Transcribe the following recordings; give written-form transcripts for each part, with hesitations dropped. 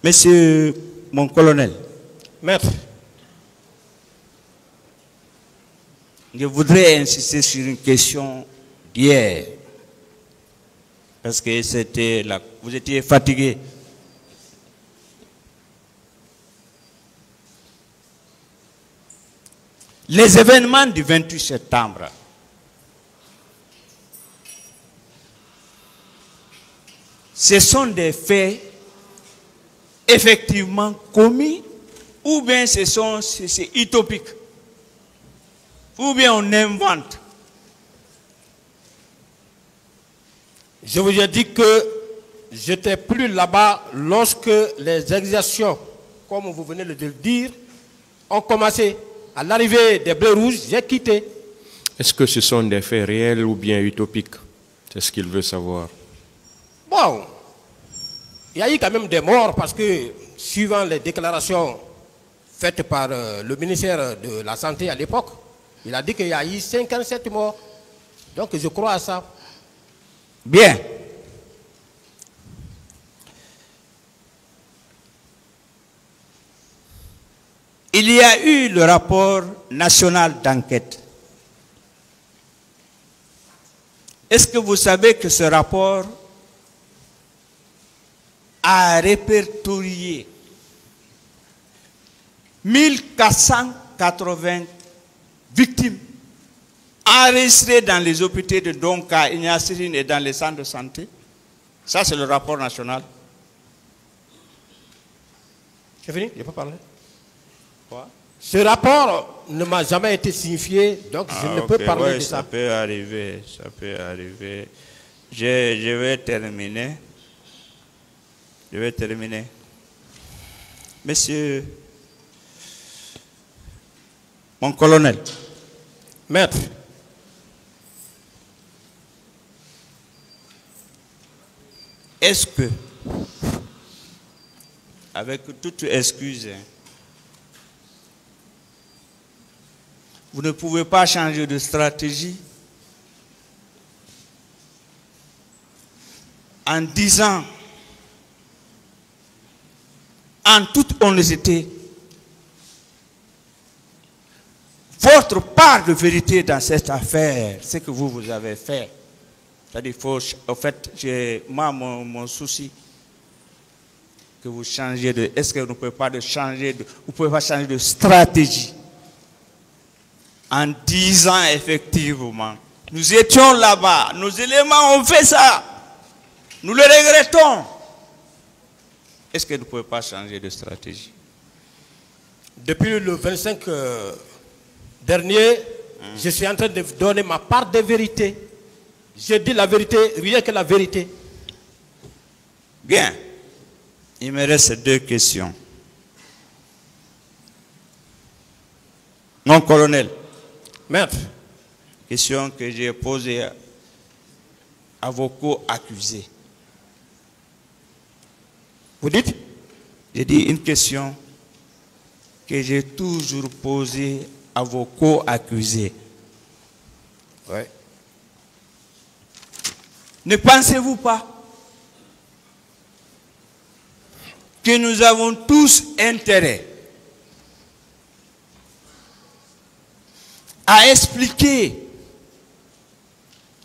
Monsieur mon colonel. Maître. Je voudrais insister sur une question d'hier. Parce que c'était là. Vous étiez fatigué. Les événements du 28 septembre. Ce sont des faits effectivement commis ou bien c'est utopique ou bien on invente. Je vous ai dit que j'étais plus là-bas lorsque les exactions, comme vous venez de le dire, ont commencé. À l'arrivée des Bleus Rouges, j'ai quitté. Est-ce que ce sont des faits réels ou bien utopiques? C'est ce qu'il veut savoir. Bon, il y a eu quand même des morts parce que, suivant les déclarations faites par le ministère de la Santé à l'époque, il a dit qu'il y a eu 57 morts. Donc je crois à ça. Bien. Il y a eu le rapport national d'enquête. Est-ce que vous savez que ce rapport a répertorié 1480 victimes enregistrées dans les hôpitaux de Donka, Ignacirine et dans les centres de santé? Ça, c'est le rapport national. C'est fini? Je n'ai pas parlé. Ce rapport ne m'a jamais été signifié, donc je ne peux parler de ça. Ça peut arriver, ça peut arriver. Je vais terminer. Je vais terminer. Monsieur, mon colonel. Maître. Est-ce que, avec toute excuse, vous ne pouvez pas changer de stratégie en disant, en toute honnêteté, votre part de vérité dans cette affaire, ce que vous avez fait. C'est-à-dire, en fait, mon souci, que vous changez de... Est-ce que vous ne pouvez pas changer de stratégie en disant effectivement, nous étions là-bas, nos éléments ont fait ça, nous le regrettons. Est-ce que vous ne pouvez pas changer de stratégie? Depuis le 25 dernier, je suis en train de donner ma part de vérité. Je dis la vérité, rien que la vérité. Bien. Il me reste deux questions. Mon colonel. Maître. Question que j'ai posée à vos co-accusés. Vous dites? J'ai dit une question que j'ai toujours posée à vos co-accusés. Oui. Ne pensez-vous pas que nous avons tous intérêt à expliquer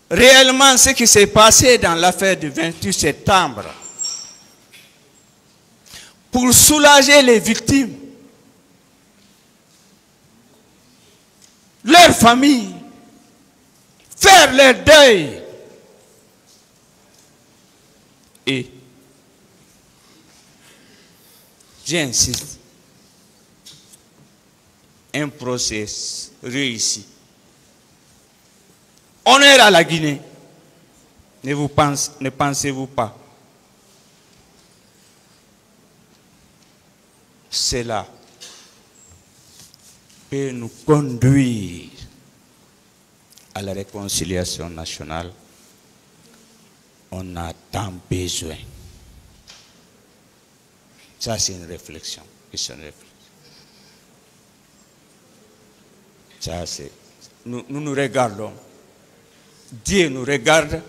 réellement ce qui s'est passé dans l'affaire du 28 septembre pour soulager les victimes, leurs familles, faire leur deuil et j'insiste, un procès réussi. Honneur à la Guinée. Ne pensez-vous pas? Cela peut nous conduire à la réconciliation nationale. On a tant besoin. Ça, c'est une réflexion. Ça, c'est... Nous nous regardons. Dieu nous regarde.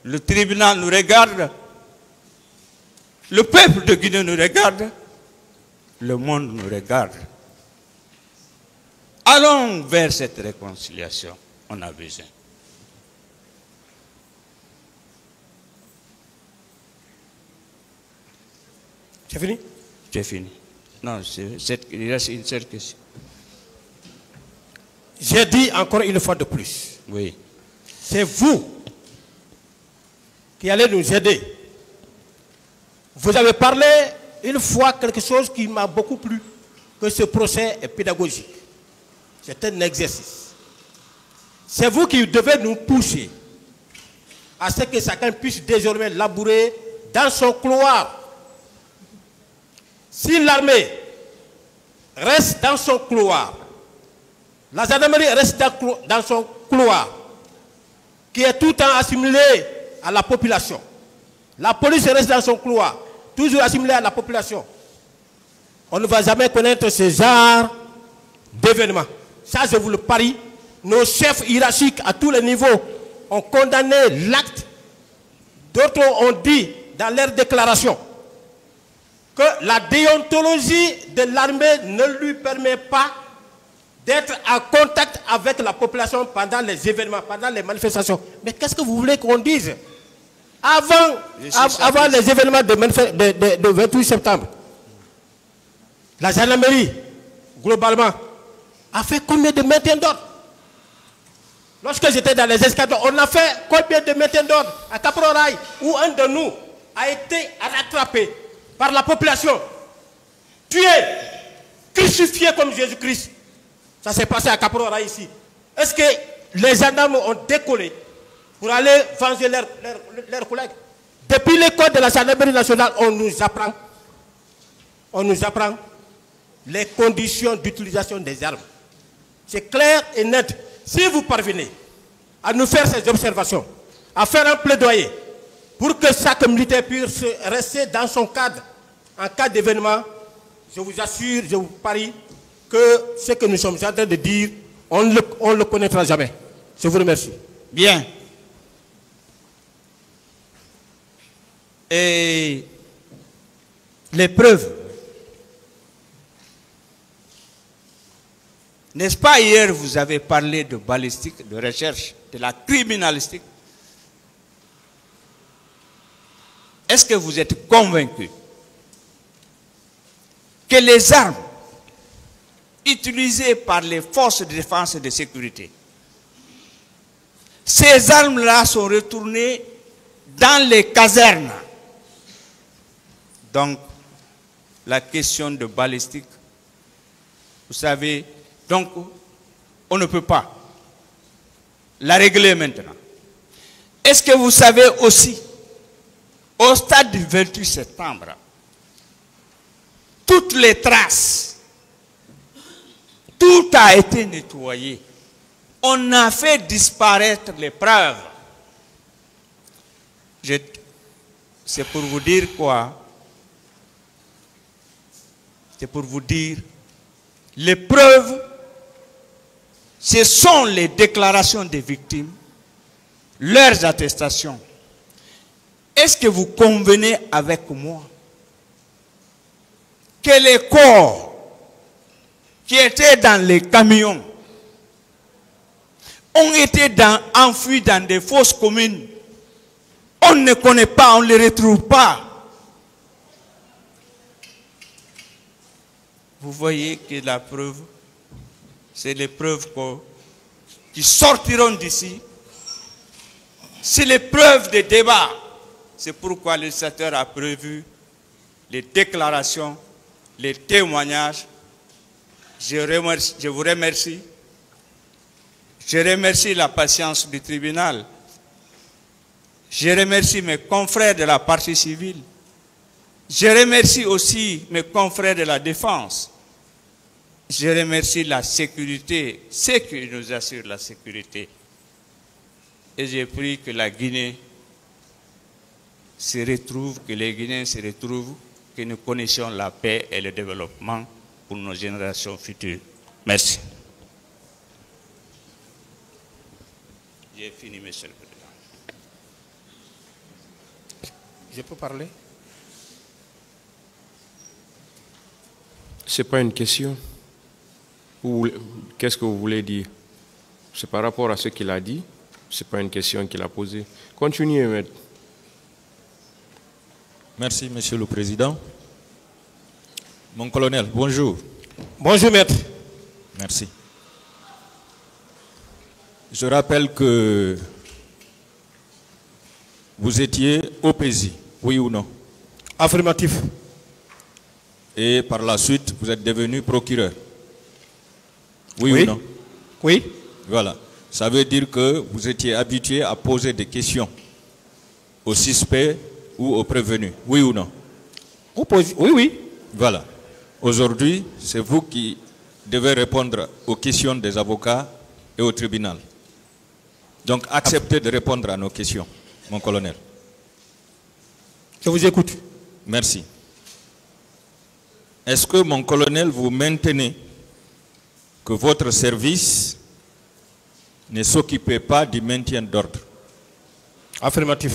Le tribunal nous regarde. Le peuple de Guinée nous regarde, le monde nous regarde. Allons vers cette réconciliation, on a besoin. C'est fini? J'ai fini. Non, il reste une seule question. J'ai dit encore une fois de plus. Oui. C'est vous qui allez nous aider. Vous avez parlé une fois quelque chose qui m'a beaucoup plu, que ce procès est pédagogique. C'est un exercice. C'est vous qui devez nous pousser à ce que chacun puisse désormais labourer dans son couloir. Si l'armée reste dans son couloir, la gendarmerie reste dans son couloir, qui est tout le temps assimilé à la population. La police reste dans son couloir, toujours assimilée à la population. On ne va jamais connaître ce genre d'événements. Ça, je vous le parie. Nos chefs hiérarchiques à tous les niveaux ont condamné l'acte. D'autres ont dit dans leur déclaration que la déontologie de l'armée ne lui permet pas d'être en contact avec la population pendant les événements, pendant les manifestations. Mais qu'est-ce que vous voulez qu'on dise? Avant les événements de 28 septembre, la gendarmerie, globalement, a fait combien de maintien d'ordre? Lorsque j'étais dans les escadrons, on a fait combien de maintien d'ordre à Caporal, où un de nous a été rattrapé par la population, tué, crucifié comme Jésus-Christ. Ça s'est passé à Caporal ici. Est-ce que les gendarmes ont décollé pour aller venger leurs collègues? Depuis l'école de la gendarmerie nationale, on nous apprend les conditions d'utilisation des armes. C'est clair et net. Si vous parvenez à nous faire ces observations, à faire un plaidoyer pour que chaque militaire puisse rester dans son cadre en cas d'événement, je vous assure, je vous parie que ce que nous sommes en train de dire, on ne le connaîtra jamais. Je vous remercie. Bien. Et les preuves. N'est-ce pas, hier, vous avez parlé de balistique, de recherche, de la criminalistique. Est-ce que vous êtes convaincu que les armes utilisées par les forces de défense et de sécurité, ces armes-là sont retournées dans les casernes? Donc, la question de balistique, vous savez, donc, on ne peut pas la régler maintenant. Est-ce que vous savez aussi, au stade du 28 septembre, toutes les traces, tout a été nettoyé. On a fait disparaître les preuves. C'est pour vous dire quoi? C'est pour vous dire, les preuves, ce sont les déclarations des victimes, leurs attestations. Est-ce que vous convenez avec moi que les corps qui étaient dans les camions ont été enfouis dans des fosses communes? On ne connaît pas, on ne les retrouve pas. Vous voyez que la preuve, c'est les preuves qui sortiront d'ici. C'est les preuves des débats. C'est pourquoi le législateur a prévu les déclarations, les témoignages. Je vous remercie. Je remercie la patience du tribunal. Je remercie mes confrères de la partie civile. Je remercie aussi mes confrères de la défense. Je remercie la sécurité, ceux qui nous assurent la sécurité. Et j'ai pris que la Guinée se retrouve, que les Guinéens se retrouvent, que nous connaissions la paix et le développement pour nos générations futures. Merci. J'ai fini, Monsieur le Président. Je peux parler? C'est pas une question. Qu'est-ce que vous voulez dire? C'est par rapport à ce qu'il a dit. C'est pas une question qu'il a posée. Continuez, maître. Merci, Monsieur le Président. Mon colonel, bonjour. Bonjour, maître. Merci. Je rappelle que vous étiez au PESI, oui ou non? Affirmatif. Et par la suite, vous êtes devenu procureur. Oui ou non? Oui. Voilà. Ça veut dire que vous étiez habitué à poser des questions aux suspects ou aux prévenus. Oui ou non? Oui, oui. Voilà. Aujourd'hui, c'est vous qui devez répondre aux questions des avocats et au tribunal. Donc, acceptez de répondre à nos questions, mon colonel. Je vous écoute. Merci. Est-ce que, mon colonel, vous maintenez que votre service ne s'occupait pas du maintien d'ordre? Affirmatif.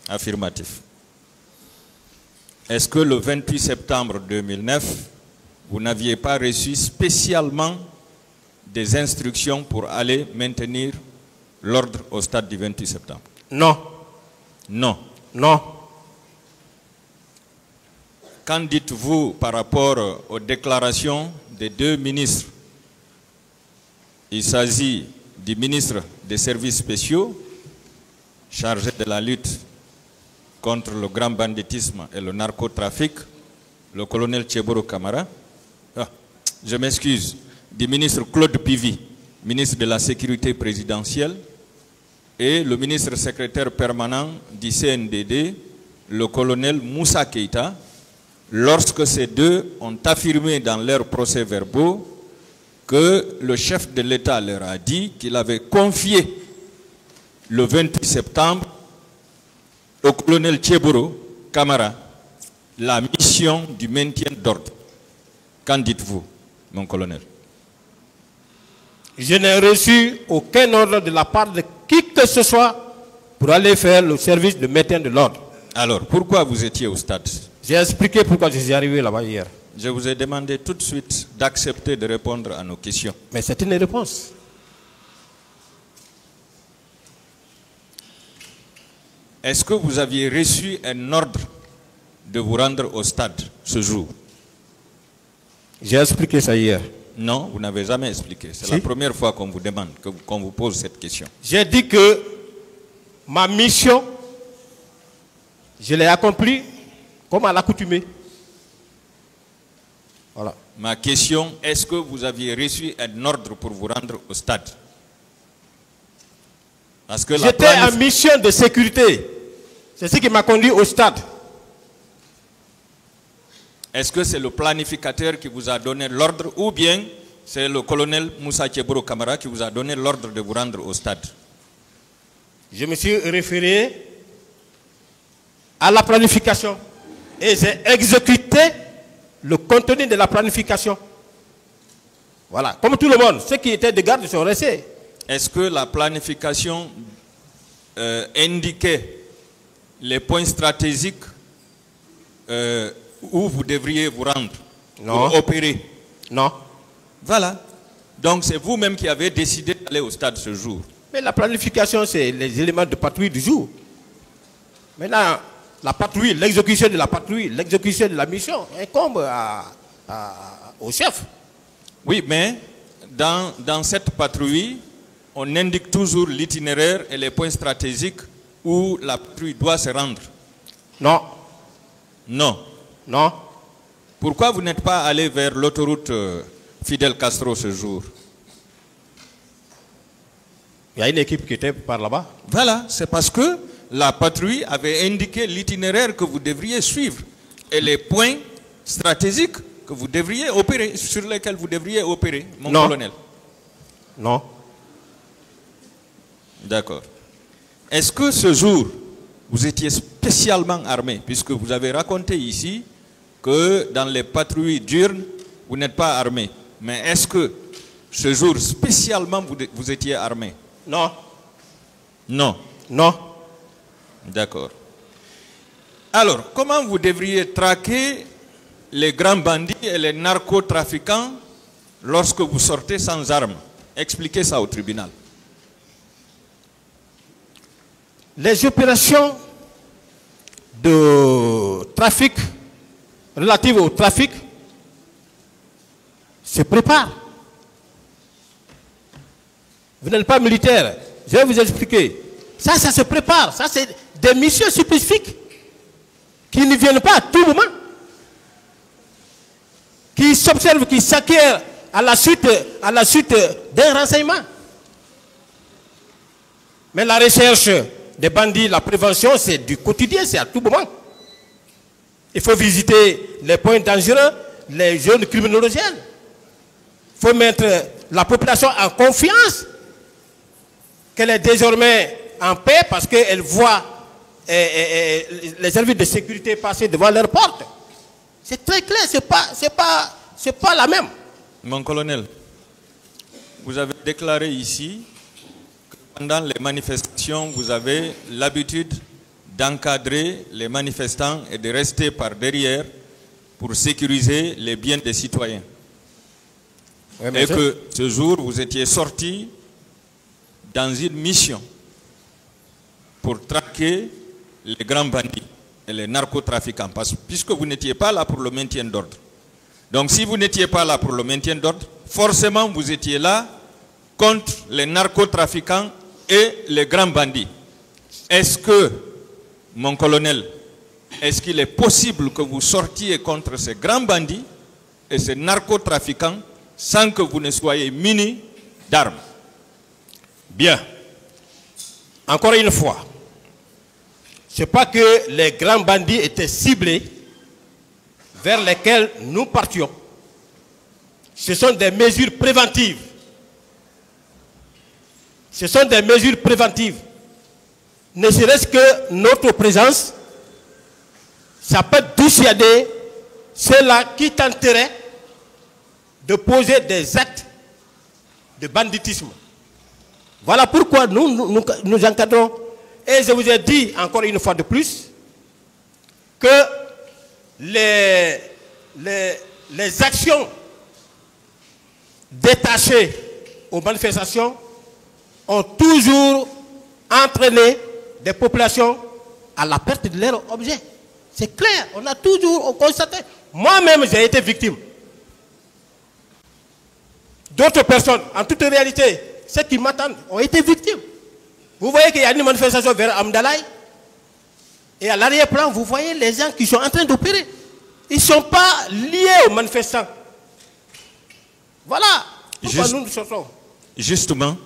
Affirmatif. Est-ce que le 28 septembre 2009, vous n'aviez pas reçu spécialement des instructions pour aller maintenir l'ordre au stade du 28 septembre? Non. Non. Non. Qu'en dites-vous par rapport aux déclarations des deux ministres? Il s'agit du ministre des Services spéciaux, chargé de la lutte contre le grand banditisme et le narcotrafic, le colonel Tcheboro Camara. Je m'excuse, du ministre Claude Pivy, ministre de la Sécurité présidentielle, et le ministre secrétaire permanent du CNDD, le colonel Moussa Keïta, lorsque ces deux ont affirmé dans leurs procès-verbaux que le chef de l'État leur a dit qu'il avait confié le 28 septembre au colonel Tcheboro Camara la mission du maintien d'ordre. Qu'en dites-vous, mon colonel? Je n'ai reçu aucun ordre de la part de qui que ce soit pour aller faire le service de maintien de l'ordre. Alors, pourquoi vous étiez au stade? J'ai expliqué pourquoi je suis arrivé là-bas hier. Je vous ai demandé tout de suite d'accepter de répondre à nos questions. Mais c'est une réponse. Est-ce que vous aviez reçu un ordre de vous rendre au stade ce jour? J'ai expliqué ça hier. Non, vous n'avez jamais expliqué. C'est Si. la première fois qu'on vous demande, qu'on vous pose cette question. J'ai dit que ma mission, je l'ai accomplie comme à l'accoutumée. Voilà. Ma question, est-ce que vous aviez reçu un ordre pour vous rendre au stade? Parce que J'étais en mission de sécurité. C'est ce qui m'a conduit au stade. Est-ce que c'est le planificateur qui vous a donné l'ordre ou bien c'est le colonel Moussa Tcheboro Camara qui vous a donné l'ordre de vous rendre au stade? Je me suis référé à la planification et j'ai exécuté le contenu de la planification. Voilà, comme tout le monde, ceux qui étaient de garde sont restés. Est-ce que la planification indiquait les points stratégiques où vous devriez vous rendre pour opérer? Non. Voilà. Donc c'est vous-même qui avez décidé d'aller au stade ce jour. Mais la planification, c'est les éléments de patrouille du jour. Maintenant, la patrouille, l'exécution de la patrouille, l'exécution de la mission incombe au chef. Oui, mais dans cette patrouille, on indique toujours l'itinéraire et les points stratégiques où la patrouille doit se rendre. Non. Non. Non. Pourquoi vous n'êtes pas allé vers l'autoroute Fidel Castro ce jour? Il y a une équipe qui était par là-bas. Voilà, c'est parce que la patrouille avait indiqué l'itinéraire que vous devriez suivre et les points stratégiques que vous devriez opérer, sur lesquels vous devriez opérer, mon colonel. Non. D'accord. Est-ce que ce jour, vous étiez spécialement armé, puisque vous avez raconté ici que dans les patrouilles diurnes, vous n'êtes pas armé. Mais est-ce que ce jour, spécialement, vous étiez armé? Non. Non. Non. D'accord. Alors, comment vous devriez traquer les grands bandits et les narcotrafiquants lorsque vous sortez sans armes? Expliquez ça au tribunal. Les opérations de trafic, relatives au trafic, se préparent. Vous n'êtes pas militaire, je vais vous expliquer. Ça se prépare, ça c'est des missions spécifiques qui ne viennent pas à tout moment, qui s'observent, qui s'acquièrent à la suite d'un renseignement. Mais la recherche des bandits, la prévention, c'est du quotidien, c'est à tout moment. Il faut visiter les points dangereux, les zones criminogènes. Il faut mettre la population en confiance qu'elle est désormais en paix parce qu'elle voit les services de sécurité passer devant leur porte. C'est très clair, c'est pas la même. Mon colonel, vous avez déclaré ici que pendant les manifestations, vous avez l'habitude d'encadrer les manifestants et de rester par derrière pour sécuriser les biens des citoyens. Oui, et que ce jour, vous étiez sorti dans une mission pour traquer les grands bandits et les narcotrafiquants, puisque vous n'étiez pas là pour le maintien d'ordre. Donc si vous n'étiez pas là pour le maintien d'ordre, forcément vous étiez là contre les narcotrafiquants et les grands bandits. Est-ce que, mon colonel, est-ce qu'il est possible que vous sortiez contre ces grands bandits et ces narcotrafiquants sans que vous ne soyez munis d'armes? Bien. Encore une fois, ce n'est pas que les grands bandits étaient ciblés vers lesquels nous partions. Ce sont des mesures préventives. Ce sont des mesures préventives. Ne serait-ce que notre présence, ça peut dissuader ceux-là qui tenteraient de poser des actes de banditisme. Voilà pourquoi nous encadrons. Et je vous ai dit encore une fois de plus que les actions détachées aux manifestations ont toujours entraîné des populations à la perte de leurs objets. C'est clair, on a toujours constaté. Moi-même, j'ai été victime. D'autres personnes, en toute réalité, ceux qui m'attendent, ont été victimes. Vous voyez qu'il y a une manifestation vers Amdalaï, et à l'arrière-plan, vous voyez les gens qui sont en train d'opérer. Ils ne sont pas liés aux manifestants. Voilà pourquoi nous sortons. Justement,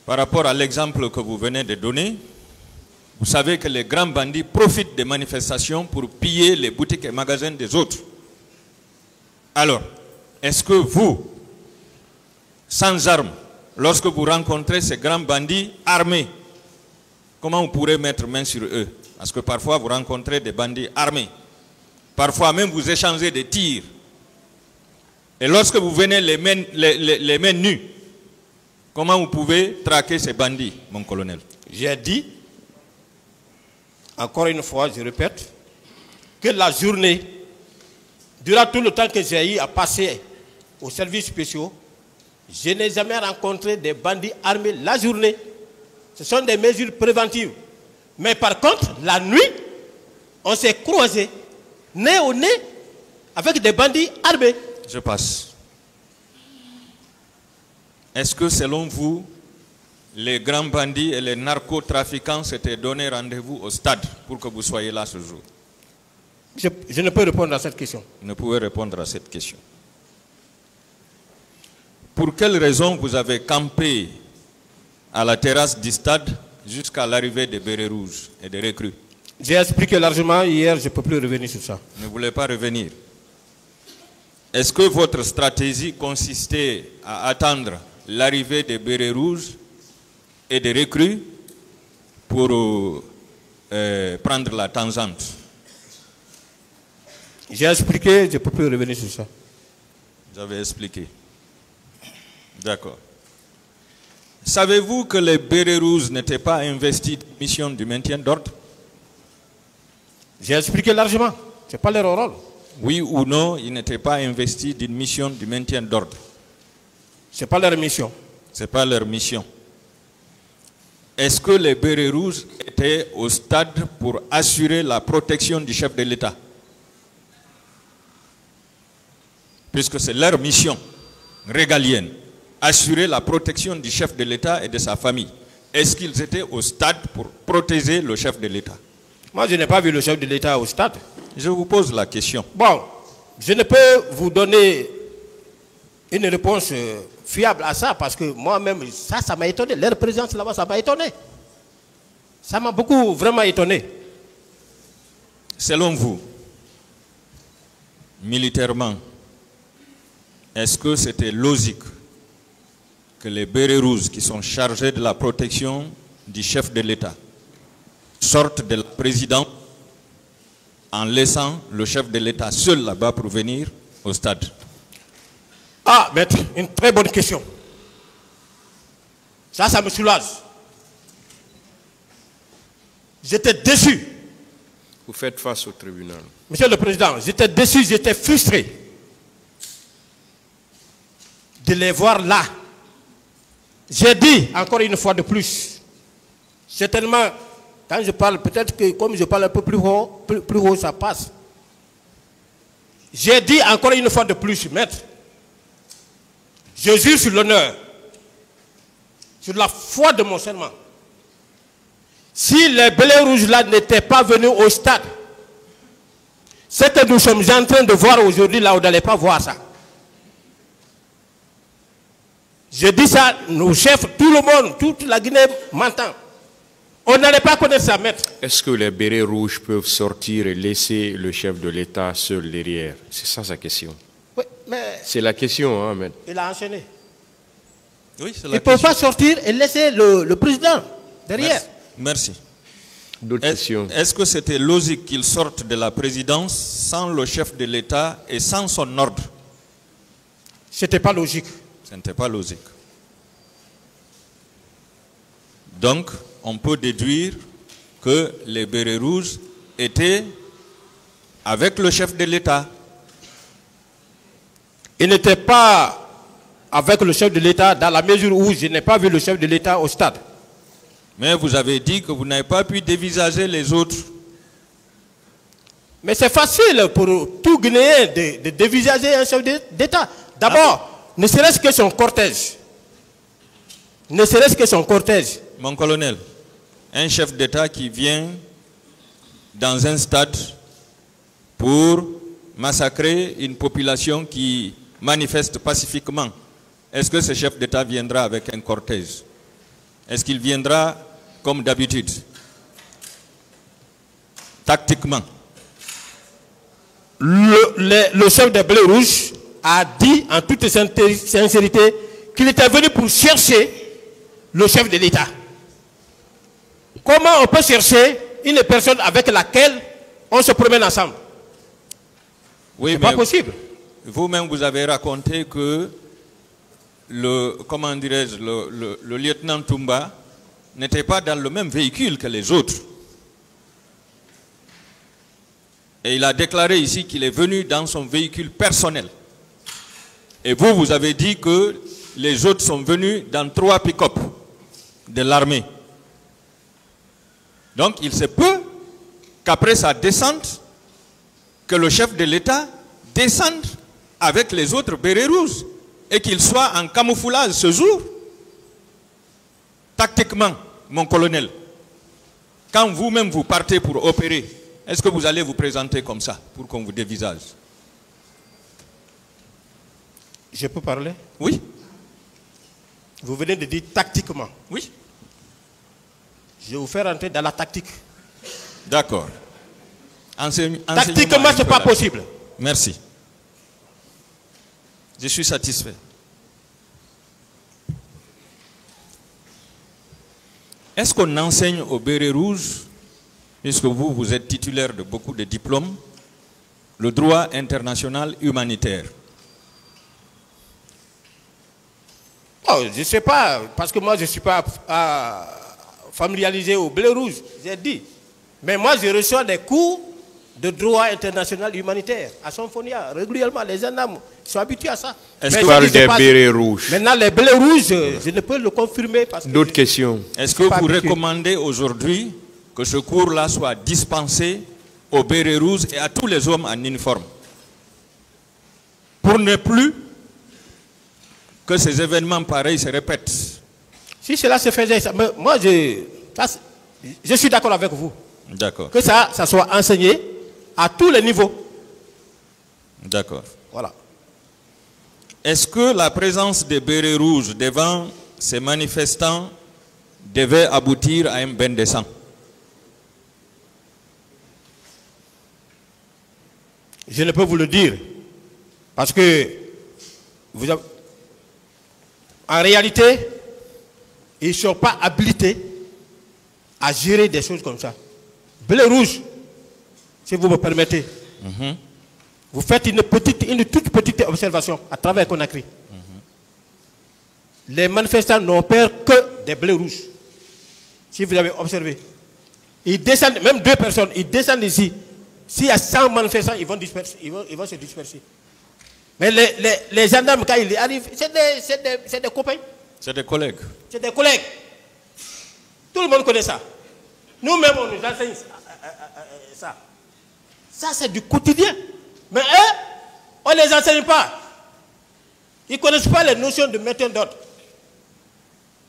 par rapport à l'exemple que vous venez de donner, vous savez que les grands bandits profitent des manifestations pour piller les boutiques et magasins des autres. Alors, est-ce que vous, sans armes, lorsque vous rencontrez ces grands bandits armés, comment vous pourrez mettre main sur eux? Parce que parfois vous rencontrez des bandits armés. Parfois même vous échangez des tirs. Et lorsque vous venez les mains nues, comment vous pouvez traquer ces bandits, mon colonel? J'ai dit, encore une fois, je répète, que la journée, durant tout le temps que j'ai eu à passer aux services spéciaux, je n'ai jamais rencontré des bandits armés la journée. Ce sont des mesures préventives. Mais par contre, la nuit, on s'est croisés, nez au nez, avec des bandits armés. Je passe. Est-ce que selon vous, les grands bandits et les narcotrafiquants s'étaient donné rendez-vous au stade pour que vous soyez là ce jour? Je ne peux répondre à cette question. Vous ne pouvez répondre à cette question. Pour quelle raison vous avez campé à la terrasse du stade jusqu'à l'arrivée des bérets rouges et des recrues? J'ai expliqué largement hier, je ne peux plus revenir sur ça. Vous ne voulez pas revenir. Est-ce que votre stratégie consistait à attendre l'arrivée des bérets rouges et des recrues pour prendre la tangente? J'ai expliqué, je ne peux plus revenir sur ça. Vous avez expliqué. D'accord. Savez-vous que les bérets rouges n'étaient pas investis de mission du maintien d'ordre? J'ai expliqué largement. Ce n'est pas leur rôle. Oui ou non, ils n'étaient pas investis d'une mission du maintien d'ordre. Ce n'est pas leur mission. Ce n'est pas leur mission. Est-ce que les bérets rouges étaient au stade pour assurer la protection du chef de l'État? Puisque c'est leur mission régalienne, assurer la protection du chef de l'État et de sa famille. Est-ce qu'ils étaient au stade pour protéger le chef de l'État? Moi, je n'ai pas vu le chef de l'État au stade. Je vous pose la question. Bon, je ne peux vous donner une réponse fiable à ça parce que moi-même, ça m'a étonné. Leur présence là-bas, ça m'a étonné. Ça m'a beaucoup vraiment étonné. Selon vous, militairement, est-ce que c'était logique que les bérets rouges qui sont chargés de la protection du chef de l'État sortent de la présidence en laissant le chef de l'État seul là-bas pour venir au stade? Ah, maître, une très bonne question. Ça me soulage. J'étais déçu. Vous faites face au tribunal. Monsieur le Président, j'étais déçu, j'étais frustré de les voir là. J'ai dit, encore une fois de plus, certainement, quand je parle, peut-être que comme je parle un peu plus haut, ça passe. J'ai dit encore une fois de plus, maître, je jure sur l'honneur, sur la foi de mon serment, si les bérets rouges là n'étaient pas venus au stade, ce que nous sommes en train de voir aujourd'hui là, on n'allait pas voir ça. Je dis ça, nos chefs, tout le monde, toute la Guinée m'entend. On n'allait pas connaître ça, maître. Est-ce que les bérets rouges peuvent sortir et laisser le chef de l'État seul derrière? C'est ça sa question. Oui, mais c'est la question, hein, maître. Il a enchaîné. Oui, c'est la question. Il ne peut pas sortir et laisser le président derrière. Merci. D'autres questions? Est-ce que c'était logique qu'il sorte de la présidence sans le chef de l'État et sans son ordre? Ce n'était pas logique. Ce n'était pas logique. Donc, on peut déduire que les bérets rouges étaient avec le chef de l'État. Ils n'étaient pas avec le chef de l'État dans la mesure où je n'ai pas vu le chef de l'État au stade. Mais vous avez dit que vous n'avez pas pu dévisager les autres. Mais c'est facile pour tout Guinéen de dévisager un chef d'État. D'abord, ne serait-ce que son cortège. Ne serait-ce que son cortège. Mon colonel, un chef d'État qui vient dans un stade pour massacrer une population qui manifeste pacifiquement, est-ce que ce chef d'État viendra avec un cortège? Est-ce qu'il viendra comme d'habitude, tactiquement? Le chef des Bleus Rouges a dit en toute sincérité qu'il était venu pour chercher le chef de l'État. Comment on peut chercher une personne avec laquelle on se promène ensemble? Oui, c'est pas possible. Vous-même, vous avez raconté que le lieutenant Toumba n'était pas dans le même véhicule que les autres. Et il a déclaré ici qu'il est venu dans son véhicule personnel. Et vous, vous avez dit que les autres sont venus dans 3 pick-up de l'armée. Donc il se peut qu'après sa descente, que le chef de l'État descende avec les autres bérets rouges et qu'il soit en camouflage ce jour. Tactiquement, mon colonel, quand vous-même vous partez pour opérer, est-ce que vous allez vous présenter comme ça pour qu'on vous dévisage? Je peux parler? Oui. Vous venez de dire tactiquement. Oui. Je vais vous faire entrer dans la tactique. D'accord. Tactiquement, ce n'est pas possible. Merci. Je suis satisfait. Est-ce qu'on enseigne aux bérets rouges, puisque vous êtes titulaire de beaucoup de diplômes, le droit international humanitaire? Oh, je ne sais pas, parce que moi je ne suis pas familiarisé au bleu rouge, j'ai dit. Mais moi je reçois des cours de droit international humanitaire, à Symphonia. Régulièrement, les gendarmes sont habitués à ça. Est-ce qu'on parle des bérets rouges? Maintenant, les bérets rouges, je ne peux le confirmer parce que... D'autres questions? Est-ce que vous recommandez aujourd'hui que ce cours-là soit dispensé aux bérets rouges et à tous les hommes en uniforme, pour ne plus que ces événements pareils se répètent? Si cela se faisait, moi je suis d'accord avec vous. D'accord. Que ça soit enseigné à tous les niveaux. D'accord. Voilà. Est-ce que la présence des bérets rouges devant ces manifestants devait aboutir à un bain de sang? Je ne peux vous le dire. Parce que en réalité, ils ne sont pas habilités à gérer des choses comme ça. Bleu rouge, si vous me permettez, vous faites une toute petite observation à travers Conakry. Les manifestants n'ont peur que des bleus rouges. Si vous avez observé, ils descendent, même 2 personnes, ils descendent ici. S'il y a 100 manifestants, ils vont se disperser. Mais les gendarmes, quand ils arrivent, c'est des copains. C'est des collègues. C'est des collègues. Tout le monde connaît ça. Nous-mêmes, on nous enseigne ça. Ça, c'est du quotidien. Mais eux, on ne les enseigne pas. Ils ne connaissent pas les notions de maintien d'ordre.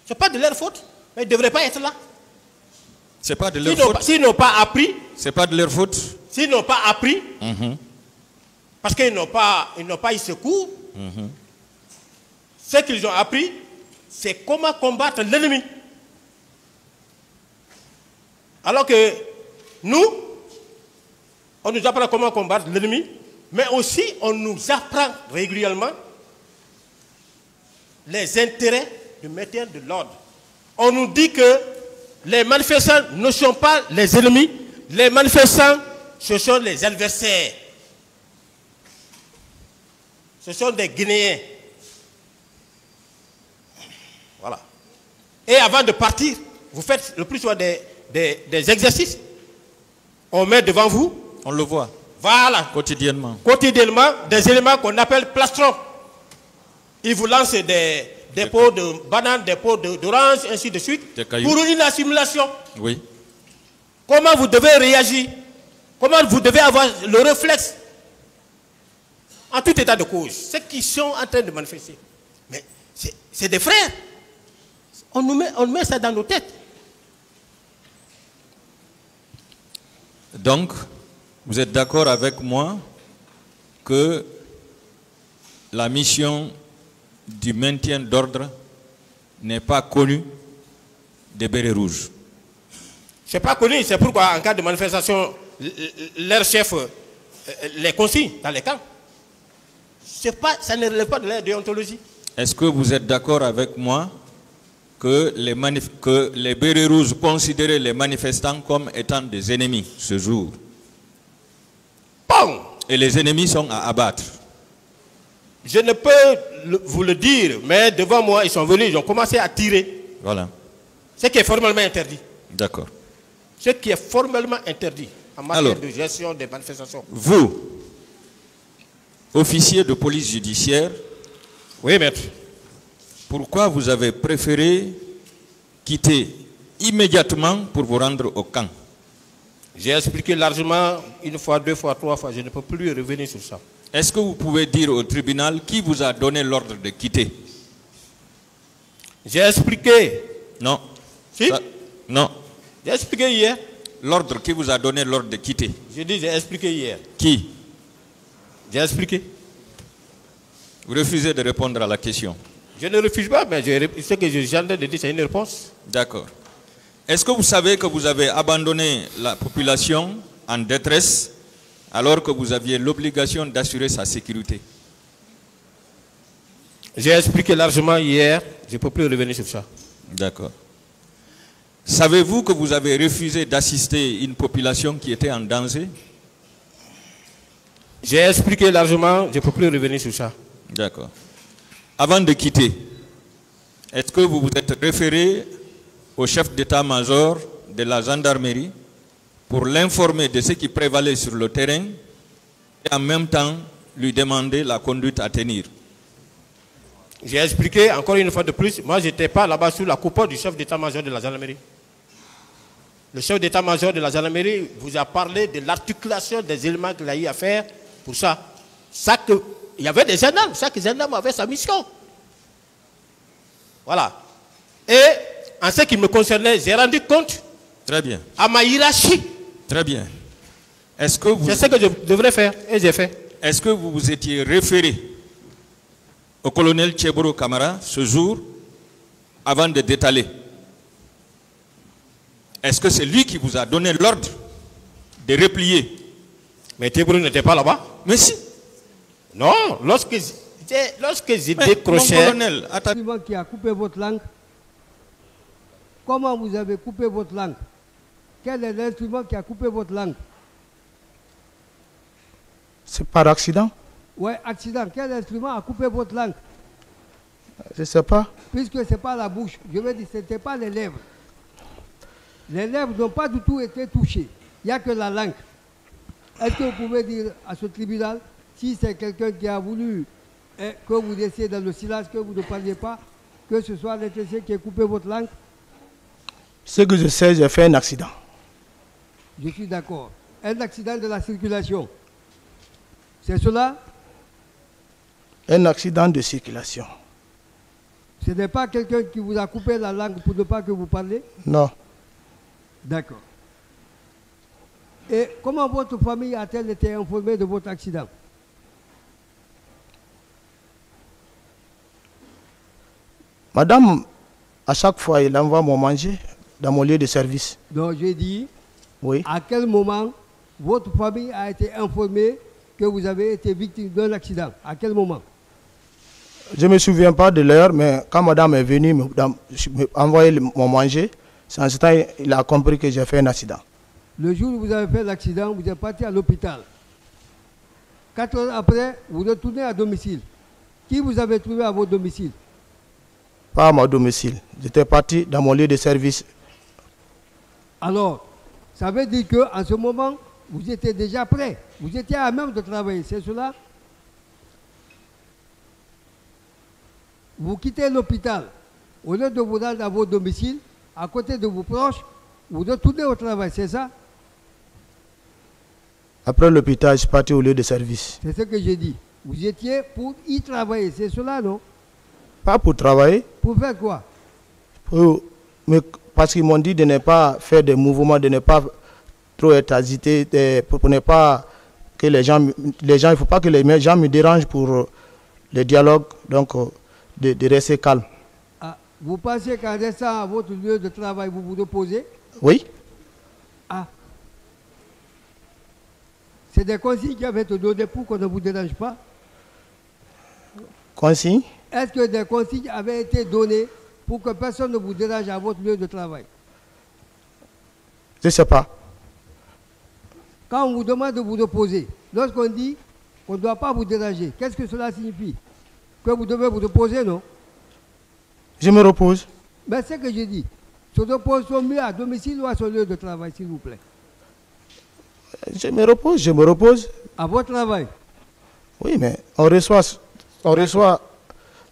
Ce n'est pas de leur faute, mais ils ne devraient pas être là. C'est pas de leur faute. S'ils n'ont pas appris. C'est pas de leur faute. S'ils n'ont pas appris, parce qu'ils n'ont pas eu secours, ce qu'ils ont appris, c'est comment combattre l'ennemi. Alors que nous, on nous apprend comment combattre l'ennemi, mais aussi on nous apprend régulièrement les intérêts du maintien de l'ordre. On nous dit que les manifestants ne sont pas les ennemis, les manifestants, ce sont les adversaires. Ce sont des Guinéens. Voilà. Et avant de partir, vous faites le plus souvent des exercices. On met devant vous. On le voit. Voilà. Quotidiennement. Quotidiennement, des éléments qu'on appelle plastrons. Ils vous lancent des pots de bananes, des pots d'orange, ainsi de suite. Pour une assimilation. Oui. Comment vous devez réagir? Comment vous devez avoir le réflexe? En tout état de cause, ceux qui sont en train de manifester. Mais c'est des frères. On met ça dans nos têtes. Donc, vous êtes d'accord avec moi que la mission du maintien d'ordre n'est pas connue des bérets rouges? Ce n'est pas connu, c'est pourquoi en cas de manifestation, leur chef les consigne dans les camps. Ça ne relève pas de leur déontologie. Est-ce que vous êtes d'accord avec moi que les bérets rouges considéraient les manifestants comme étant des ennemis ce jour? Bon. Et les ennemis sont à abattre? Je ne peux vous le dire, mais devant moi, ils sont venus, ils ont commencé à tirer. Voilà. Ce qui est formellement interdit. D'accord. Ce qui est formellement interdit en matière de gestion des manifestations. Vous, officier de police judiciaire, oui, maître. Pourquoi vous avez préféré quitter immédiatement pour vous rendre au camp? J'ai expliqué largement, 1 fois, 2 fois, 3 fois, je ne peux plus revenir sur ça. Est-ce que vous pouvez dire au tribunal qui vous a donné l'ordre de quitter? J'ai expliqué. Non. Si? Non. J'ai expliqué hier. L'ordre, qui vous a donné l'ordre de quitter? Je dis, j'ai expliqué hier. Qui? J'ai expliqué. Vous refusez de répondre à la question? Je ne refuse pas, mais ce que j'ai en train de dire, c'est une réponse. D'accord. Est-ce que vous savez que vous avez abandonné la population en détresse alors que vous aviez l'obligation d'assurer sa sécurité? J'ai expliqué largement hier, je ne peux plus revenir sur ça. D'accord. Savez-vous que vous avez refusé d'assister une population qui était en danger? J'ai expliqué largement, je ne peux plus revenir sur ça. D'accord. Avant de quitter, est-ce que vous vous êtes référé au chef d'état-major de la gendarmerie pour l'informer de ce qui prévalait sur le terrain et en même temps lui demander la conduite à tenir. J'ai expliqué encore une fois de plus, moi je n'étais pas là-bas sous la coupole du chef d'état-major de la gendarmerie. Le chef d'état-major de la gendarmerie vous a parlé de l'articulation des éléments qu'il a eu à faire pour ça. Il y avait des gendarmes, chaque gendarme avait sa mission. Voilà. Et en ce qui me concernait, j'ai rendu compte Très bien. à ma hiérarchie. Très bien. Est-ce que vous... C'est ce que je devrais faire et j'ai fait. Est-ce que vous vous étiez référé au colonel Tcheboro Kamara ce jour avant de détaler? Est-ce que c'est lui qui vous a donné l'ordre de replier? Mais Tcheboro n'était pas là-bas? Mais si. Non, lorsque j'ai Mais décroché... mon colonel, attendez. Qui a coupé votre langue. Comment vous avez coupé votre langue? Quel est l'instrument qui a coupé votre langue? C'est par accident? Oui, accident. Quel instrument a coupé votre langue? Je ne sais pas. Puisque ce n'est pas la bouche. Je veux dire, ce n'était pas les lèvres. Les lèvres n'ont pas du tout été touchées. Il n'y a que la langue. Est-ce que vous pouvez dire à ce tribunal, si c'est quelqu'un qui a voulu que vous laissiez dans le silence, que vous ne parliez pas, que ce soit l'électricien qui a coupé votre langue? Ce que je sais, j'ai fait un accident. Je suis d'accord. Un accident de la circulation. C'est cela? Un accident de circulation. Ce n'est pas quelqu'un qui vous a coupé la langue pour ne pas que vous parlez? Non. D'accord. Et comment votre famille a-t-elle été informée de votre accident? Madame, à chaque fois, elle envoie mon manger dans mon lieu de service. Donc j'ai dit, Oui. à quel moment votre famille a été informée que vous avez été victime d'un accident? À quel moment? Je ne me souviens pas de l'heure, mais quand madame est venue me envoyer mon manger, c'est en ce temps il a compris que j'ai fait un accident. Le jour où vous avez fait l'accident, vous êtes parti à l'hôpital. 4 heures après, vous retournez à domicile. Qui vous avez trouvé à votre domicile? Pas à mon domicile. J'étais parti dans mon lieu de service. Alors, ça veut dire qu'en ce moment, vous étiez déjà prêt. Vous étiez à même de travailler, c'est cela? Vous quittez l'hôpital. Au lieu de vous rendre à votre domicile, à côté de vos proches, vous retournez au travail, c'est ça? Après l'hôpital, je suis parti au lieu de service. C'est ce que j'ai dit. Vous étiez pour y travailler, c'est cela, non? Pas pour travailler, Pour faire quoi? mais parce qu'ils m'ont dit de ne pas faire des mouvements, de ne pas trop être agité, pour ne pas que les gens, il ne faut pas que les gens me dérangent pour le dialogue, donc de rester calme. Ah, vous pensez qu'en restant à votre lieu de travail, vous vous reposez? Oui, Ah. C'est des consignes qui avaient été données pour qu'on ne vous dérange pas? consigne. Est-ce que des consignes avaient été données pour que personne ne vous dérange à votre lieu de travail? Je ne sais pas. Quand on vous demande de vous reposer, lorsqu'on dit qu'on ne doit pas vous déranger, qu'est-ce que cela signifie? Que vous devez vous reposer, non? Je me repose. Mais c'est ce que je dis. Se reposer mieux à domicile ou à son lieu de travail, s'il vous plaît? Je me repose. À votre travail? Oui, mais on reçoit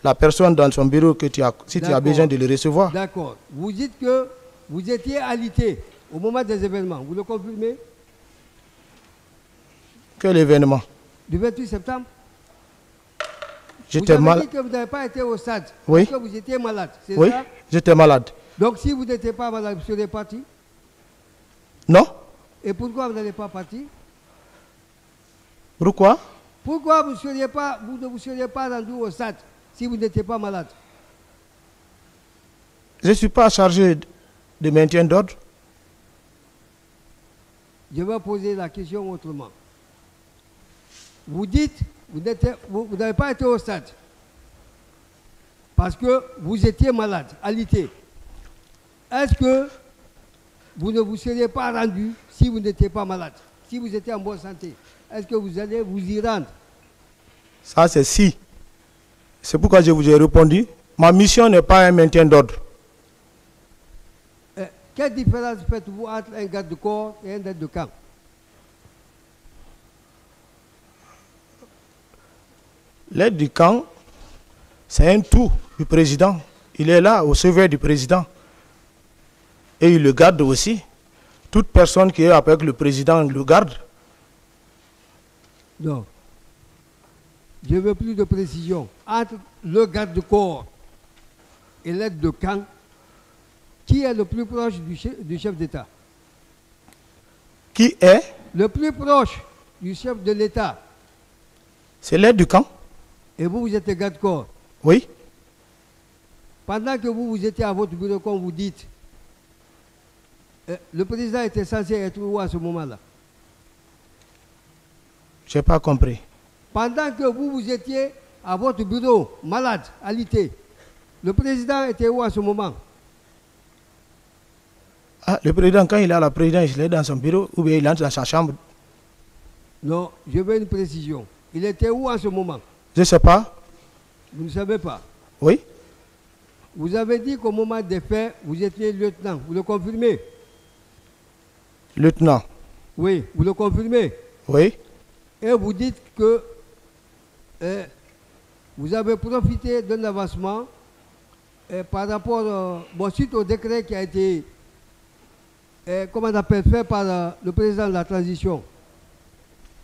la personne dans son bureau que si tu as besoin de le recevoir. D'accord. Vous dites que vous étiez alité au moment des événements. Vous le confirmez? Quel événement? Du 28 septembre? J'étais Vous malade. avez dit que vous n'avez pas été au stade. Oui. Parce que vous étiez malade. C'est Oui, ça? j'étais malade. Donc si vous n'étiez pas malade, vous seriez parti? Non? Et pourquoi vous n'allez pas partir? Pourquoi? Pourquoi vous ne vous seriez pas rendu au stade si vous n'étiez pas malade? Je ne suis pas chargé de maintien d'ordre. Je vais poser la question autrement. Vous dites, vous n'avez pas été au stade parce que vous étiez malade, alité. Est-ce que vous ne vous seriez pas rendu si vous n'étiez pas malade, si vous étiez en bonne santé? Est-ce que vous allez vous y rendre? Ça, c'est si. C'est pourquoi je vous ai répondu. Ma mission n'est pas un maintien d'ordre. quelle différence faites-vous entre un garde de corps et un aide de camp? L'aide du camp, c'est un tout du président. Il est là au chevet du président. Et il le garde aussi. Toute personne qui est avec le président le garde. Non. Je veux plus de précision. Entre le garde de corps et l'aide de camp, qui est le plus proche du chef d'État? Qui est? Le plus proche du chef de l'État. C'est l'aide du camp. Et vous, vous êtes garde de corps. Oui. Pendant que vous étiez à votre bureau, comme vous dites, le président était censé être où à ce moment-là? Je n'ai pas compris. Pendant que vous étiez à votre bureau, malade, alité, le président était où à ce moment? Ah, le président, quand il est à la présidence, il est dans son bureau ou bien il entre dans sa chambre? Non, je veux une précision. Il était où à ce moment? Je ne sais pas. Vous ne savez pas? Oui. Vous avez dit qu'au moment des faits, vous étiez lieutenant. Vous le confirmez? Lieutenant. Oui, vous le confirmez? Oui. Et vous dites que vous avez profité d'un avancement par rapport, suite au décret qui a été, comment on appelle, fait par le président de la transition,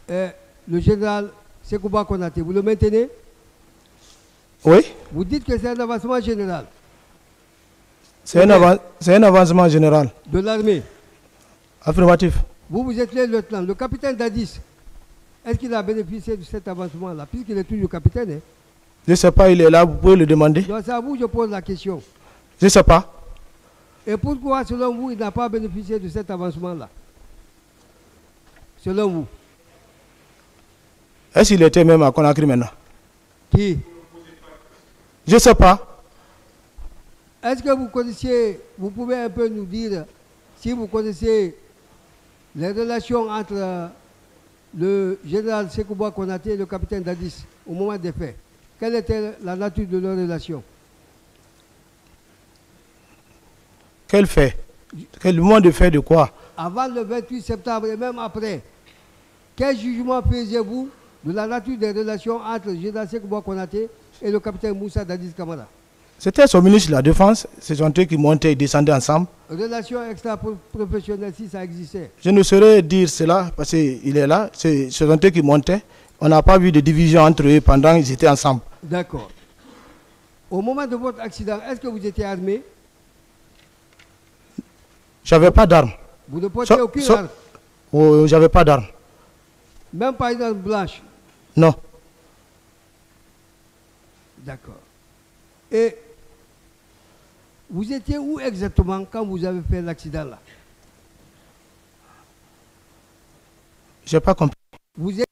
le général Sekouba Konaté. Vous le maintenez? Oui. Vous dites que c'est un avancement général. C'est un avancement général. De l'armée. Affirmatif. Vous êtes le lieutenant. Le capitaine Dadis, est-ce qu'il a bénéficié de cet avancement-là? Puisqu'il est toujours capitaine. Hein? Je ne sais pas, il est là, vous pouvez le demander. Donc c'est à vous que je pose la question. Je ne sais pas. Et pourquoi, selon vous, il n'a pas bénéficié de cet avancement-là? Selon vous? Est-ce qu'il était même à Conakry maintenant? Qui? Je ne sais pas. Est-ce que vous connaissiez, vous pouvez un peu nous dire si vous connaissez les relations entre le général Sekouba Konaté et le capitaine Dadis au moment des faits? Quelle était la nature de leur relation? Quel fait? Quel moment de fait de quoi? Avant le 28 septembre et même après, quel jugement faisiez-vous de la nature des relations entre le général Sekouba Konaté et le capitaine Moussa Dadis Camara? C'était son ministre de la Défense, c'est son truc qui montait et descendait ensemble. Relations extra-professionnelles, si ça existait? Je ne saurais dire cela parce qu'il est là, c'est son truc qui montait. On n'a pas vu de division entre eux pendant qu'ils étaient ensemble. D'accord. Au moment de votre accident, est-ce que vous étiez armé? J'avais pas d'armes. Vous ne portez aucune arme? Oh, j'avais pas d'armes. Même pas une arme blanche? Non. D'accord. Et vous étiez où exactement quand vous avez fait l'accident là? Je n'ai pas compris. Vous êtes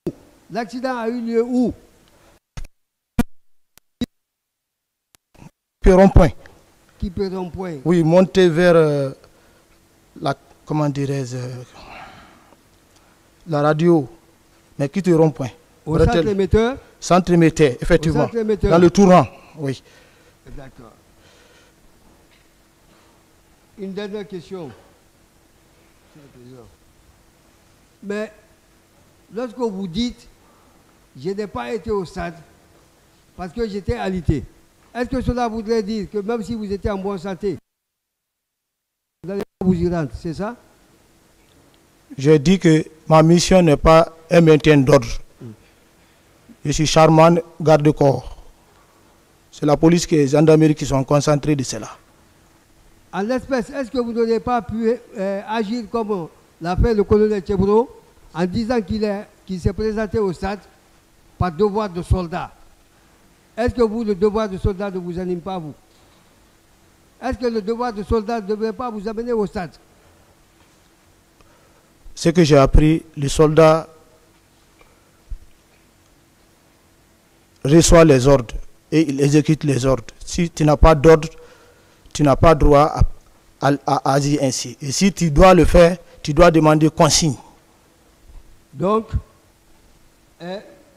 où? L'accident a eu lieu où? Rond-point. Qui peut rond-point? Oui, monter vers la, comment dirais-je, la radio, mais quitte le rond-point. Au centre émetteur? Centre émetteur, effectivement. Centre émetteur. Dans le tournant, oui. D'accord. Une dernière question. Mais lorsque vous dites je n'ai pas été au stade parce que j'étais alité, est-ce que cela voudrait dire que même si vous étiez en bonne santé, vous n'allez pas vous y rendre, c'est ça? J'ai dit que ma mission n'est pas un maintien d'ordre. Je suis charmant garde-corps. C'est la police et les gendarmeries qui sont concentrés de cela. En l'espèce, est-ce que vous n'auriez pas pu agir comme l'a fait le colonel Tchebro en disant qu'il s'est présenté au stade par devoir de soldat? Est-ce que vous, le devoir de soldat ne vous anime pas, vous? Est-ce que le devoir de soldat ne devrait pas vous amener au stade? Ce que j'ai appris, le soldat reçoit les ordres et il exécute les ordres. Si tu n'as pas d'ordre, tu n'as pas droit à agir ainsi. Et si tu dois le faire, tu dois demander consigne. Donc,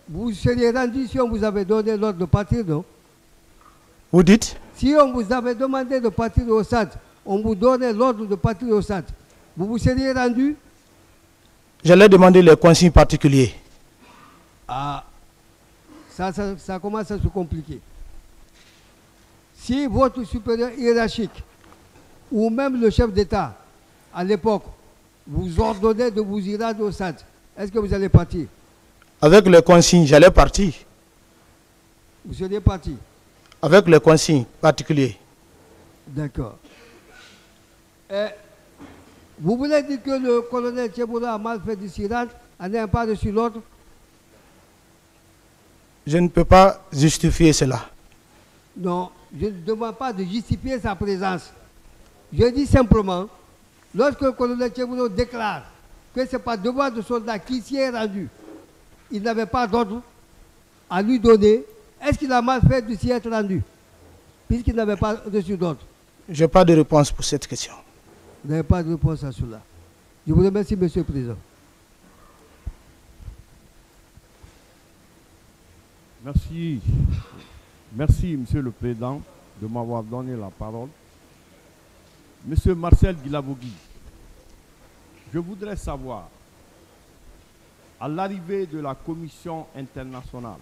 vous seriez rendu si on vous avait donné l'ordre de partir, non? Vous dites? Si on vous avait demandé de partir au stade, on vous donnait l'ordre de partir au stade, vous vous seriez rendu? J'allais demander les consignes particulières. Ah, ça commence à se compliquer. Si votre supérieur hiérarchique, ou même le chef d'État, à l'époque, vous ordonnait de vous y rendre au stade, est-ce que vous allez partir? Avec les consignes, j'allais partir. Vous seriez parti? Avec les consignes particulières. D'accord. Vous voulez dire que le colonel Tcheboula a mal fait de s'y rendre en n'ayant pas reçu l'ordre? Je ne peux pas justifier cela. Non, je ne demande pas de justifier sa présence. Je dis simplement, lorsque le colonel Tcheboula déclare que ce n'est pas devoir de soldat qui s'y est rendu, il n'avait pas d'ordre à lui donner, est-ce qu'il a mal fait de s'y être rendu, puisqu'il n'avait pas reçu d'ordre? Je n'ai pas de réponse pour cette question. Vous n'avez pas de réponse à cela. Je vous remercie, Monsieur le Président. Merci. Merci, Monsieur le Président, de m'avoir donné la parole. Monsieur Marcel Guilabogui, je voudrais savoir, à l'arrivée de la commission internationale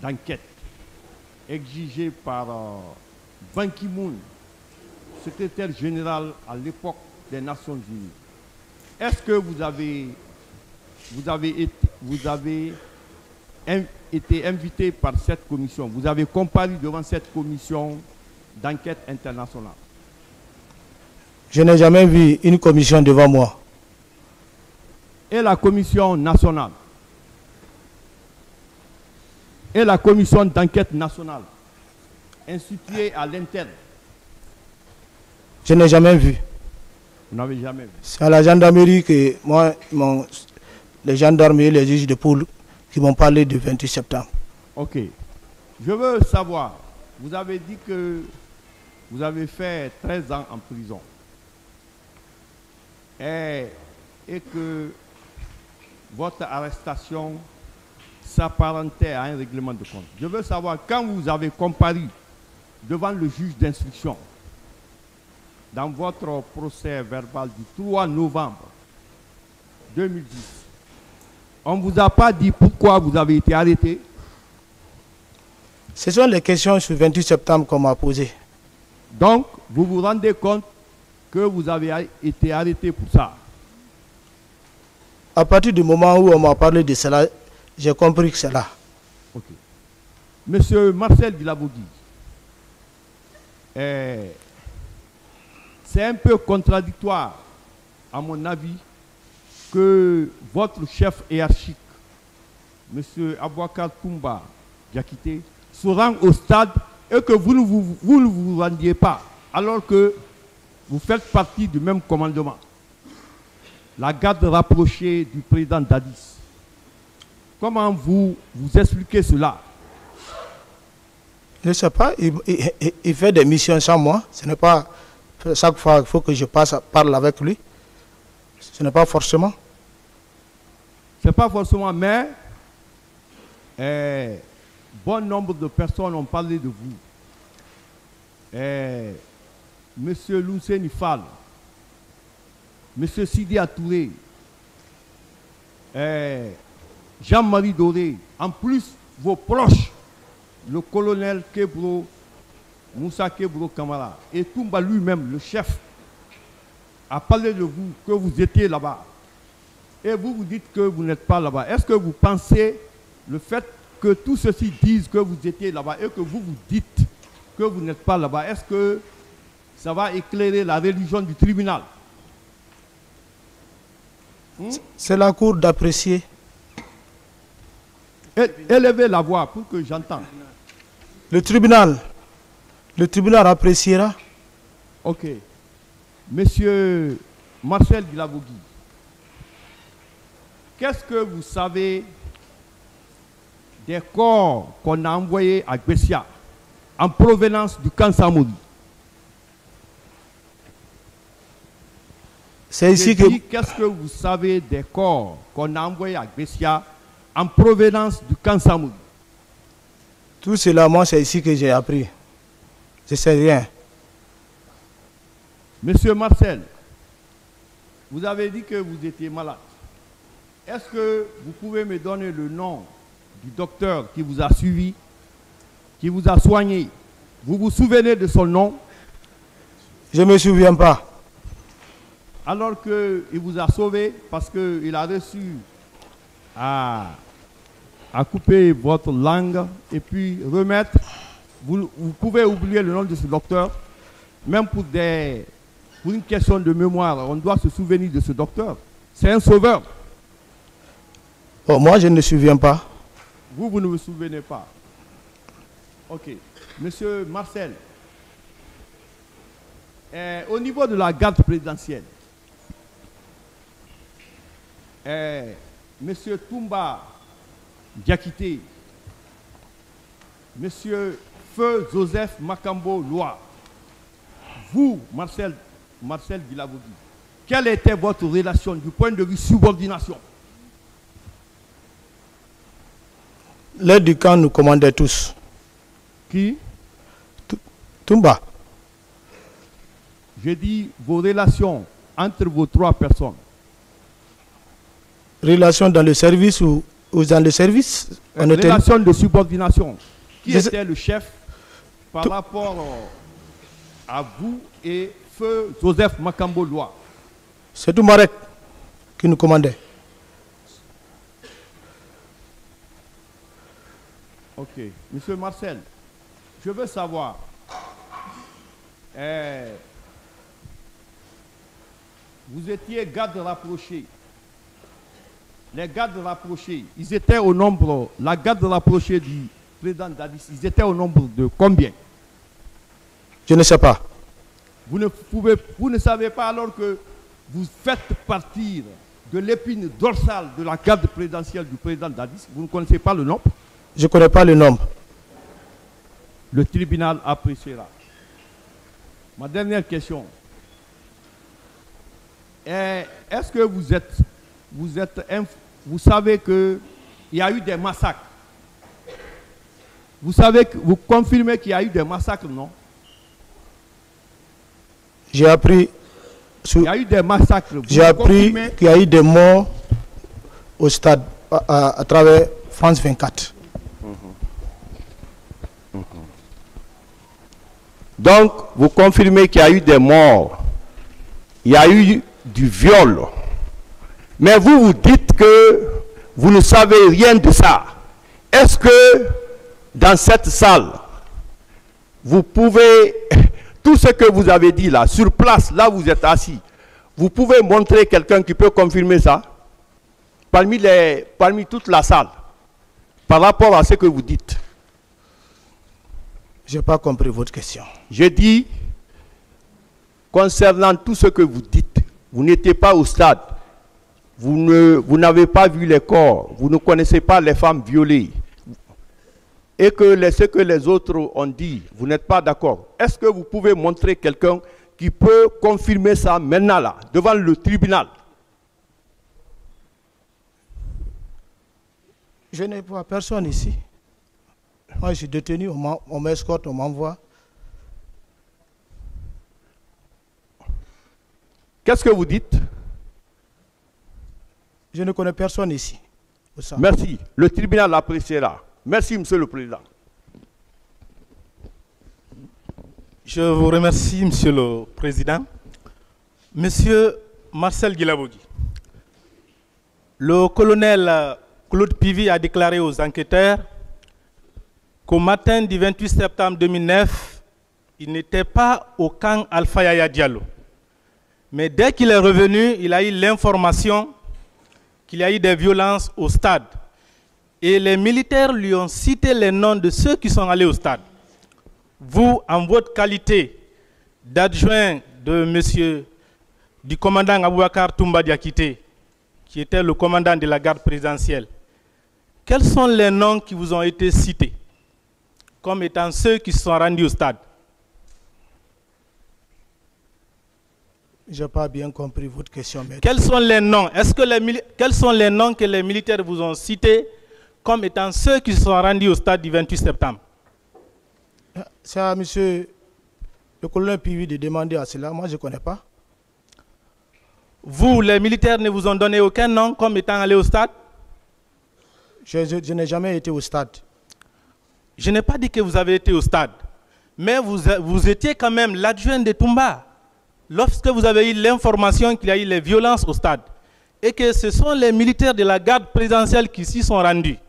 d'enquête exigée par Ban Ki-moon, secrétaire général à l'époque des Nations Unies, est-ce que vous avez été invité par cette commission? Vous avez comparu devant cette commission d'enquête internationale? Je n'ai jamais vu une commission devant moi. Et la commission nationale? Et la commission d'enquête nationale instituée à l'interne? Je n'ai jamais vu. Vous n'avez jamais vu? C'est à la gendarmerie que moi, les gendarmes et les juges de poule qui m'ont parlé du 28 septembre. Ok. Je veux savoir, vous avez dit que vous avez fait 13 ans en prison. Et que votre arrestation s'apparentait à un règlement de compte. Je veux savoir, quand vous avez comparu devant le juge d'instruction, dans votre procès verbal du 3 novembre 2010, on ne vous a pas dit pourquoi vous avez été arrêté? Ce sont les questions sur le 28 septembre qu'on m'a posées. Donc, vous vous rendez compte que vous avez été arrêté pour ça? À partir du moment où on m'a parlé de cela, j'ai compris que c'est là. Ok. Monsieur Marcel Guilabogui, c'est un peu contradictoire, à mon avis, que votre chef hiérarchique, monsieur Abouakar Toumba Diakité, se rend au stade et que vous ne vous rendiez pas, alors que vous faites partie du même commandement. La garde rapprochée du président Dadis. Comment vous expliquez cela? Je ne sais pas, il fait des missions sans moi. Ce n'est pas chaque fois qu'il faut que je parle avec lui. Ce n'est pas forcément. Ce n'est pas forcément, mais bon nombre de personnes ont parlé de vous. Monsieur Lousseni Fall, Monsieur Sidi Atouré, Jean-Marie Doré, en plus vos proches, le colonel Kebro, Moussa Kebro Kamara, et Toumba lui-même, le chef, a parlé de vous, que vous étiez là-bas. Et vous dites que vous n'êtes pas là-bas. Est-ce que vous pensez le fait que tous ceux-ci disent que vous étiez là-bas et que vous dites que vous n'êtes pas là-bas, est-ce que ça va éclairer la religion du tribunal? C'est la cour d'apprécier. Élevez la voix pour que j'entende. Le tribunal appréciera. Ok. Monsieur Marcel Guilabogui, qu'est-ce que vous savez des corps qu'on a envoyés à Gbessia en provenance du camp Samori? C'est ici que... Qu'est-ce que vous savez des corps qu'on a envoyés à Gbessia en provenance du camp Samori? Tout cela, moi, c'est ici que j'ai appris. Je ne sais rien. Monsieur Marcel, vous avez dit que vous étiez malade. Est-ce que vous pouvez me donner le nom du docteur qui vous a suivi, qui vous a soigné? Vous vous souvenez de son nom? Je ne me souviens pas. Alors qu'il vous a sauvé parce qu'il a reçu à couper votre langue et puis remettre. Vous pouvez oublier le nom de ce docteur. Même pour une question de mémoire, on doit se souvenir de ce docteur. C'est un sauveur. Oh, moi, je ne me souviens pas. Vous ne vous souvenez pas. Ok. Monsieur Marcel, au niveau de la garde présidentielle, Monsieur Toumba Diakité, Monsieur Feu Joseph Makambo Loa, vous, Marcel Guilabogui, quelle était votre relation du point de vue subordination? L'aide du camp nous commandait tous. Qui? Toumba. Je dis vos relations entre vos trois personnes. Relations dans le service ou dans le service? Relation de subordination. Qui était le chef par rapport à vous et Feu Joseph Makambo Loa? C'est Toumarek qui nous commandait. Ok. Monsieur Marcel, je veux savoir, vous étiez garde rapproché. Les gardes rapprochés, ils étaient au nombre, la garde rapprochée du président Dadis, ils étaient au nombre de combien? Je ne sais pas. Vous ne savez pas alors que vous faites partir de l'épine dorsale de la garde présidentielle du président Dadis, vous ne connaissez pas le nombre? Je ne connais pas le nombre. Le tribunal appréciera. Ma dernière question. Est-ce que vous savez qu'il y a eu des massacres? Vous confirmez qu'il y a eu des massacres, non? J'ai appris. Il y a eu des massacres. J'ai appris qu'il y a eu des morts au stade à travers France 24. Donc, vous confirmez qu'il y a eu des morts, il y a eu du viol. Mais vous dites que vous ne savez rien de ça. Est-ce que dans cette salle, vous pouvez, tout ce que vous avez dit là, sur place, là où vous êtes assis, vous pouvez montrer quelqu'un qui peut confirmer ça parmi toute la salle, par rapport à ce que vous dites? Je n'ai pas compris votre question. Je dis, concernant tout ce que vous dites, vous n'étiez pas au stade, vous n'avez pas vu les corps, vous ne connaissez pas les femmes violées, et que ce que les autres ont dit, vous n'êtes pas d'accord. Est-ce que vous pouvez montrer quelqu'un qui peut confirmer ça maintenant là, devant le tribunal? Je n'ai pas personne ici. Moi, je suis détenu, on m'escorte, on m'envoie. Qu'est-ce que vous dites? Je ne connais personne ici. Merci. Le tribunal l'appréciera. Merci, Monsieur le Président. Je vous remercie, Monsieur le Président. Monsieur Marcel Guilabogui, le colonel Claude Pivy a déclaré aux enquêteurs qu'au matin du 28 septembre 2009, il n'était pas au camp Alpha Yaya Diallo. Mais dès qu'il est revenu, il a eu l'information qu'il y a eu des violences au stade. Et les militaires lui ont cité les noms de ceux qui sont allés au stade. Vous, en votre qualité d'adjoint du commandant Aboubakar Toumba Diakité, qui était le commandant de la garde présidentielle, quels sont les noms qui vous ont été cités comme étant ceux qui se sont rendus au stade? Je n'ai pas bien compris votre question. Mais... Quels sont les noms? Quels sont les noms que les militaires vous ont cités comme étant ceux qui se sont rendus au stade du 28 septembre? C'est à monsieur Le colonel Pivi de demander à cela, moi je ne connais pas. Vous, les militaires, ne vous ont donné aucun nom comme étant allé au stade? Je n'ai jamais été au stade. Je n'ai pas dit que vous avez été au stade, mais vous étiez quand même l'adjoint de Toumba. Lorsque vous avez eu l'information qu'il y a eu les violences au stade, et que ce sont les militaires de la garde présidentielle qui s'y sont rendus,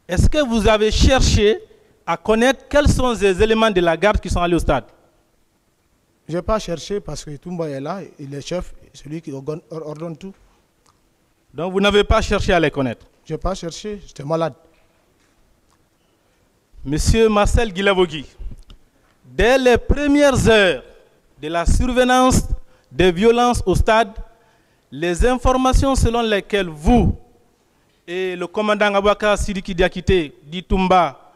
est-ce que vous avez cherché à connaître quels sont les éléments de la garde qui sont allés au stade? Je n'ai pas cherché parce que Toumba est là, il est chef, celui qui ordonne tout. Donc vous n'avez pas cherché à les connaître? Je n'ai pas cherché, j'étais malade. Monsieur Marcel Guilavogui, dès les premières heures de la survenance des violences au stade, les informations selon lesquelles vous et le commandant Abouakar Sidiki Diakité dit Toumba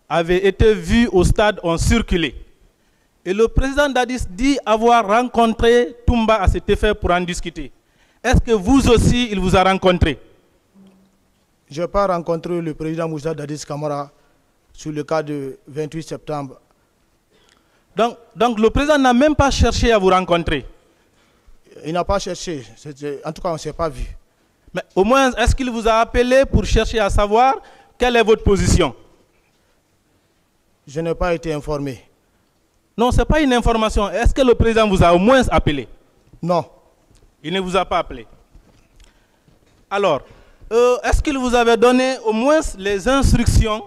avaient été vus au stade ont circulé. Et le président Dadis dit avoir rencontré Toumba à cet effet pour en discuter. Est-ce que vous aussi, il vous a rencontré? Je n'ai pas rencontré le président Moussa Dadis Camara sur le cas du 28 septembre. Donc le président n'a même pas cherché à vous rencontrer? Il n'a pas cherché. En tout cas, on ne s'est pas vu. Mais au moins, est-ce qu'il vous a appelé pour chercher à savoir quelle est votre position? Je n'ai pas été informé. Non, ce n'est pas une information. Est-ce que le président vous a au moins appelé? Non. Il ne vous a pas appelé. Alors, est-ce qu'il vous avait donné au moins les instructions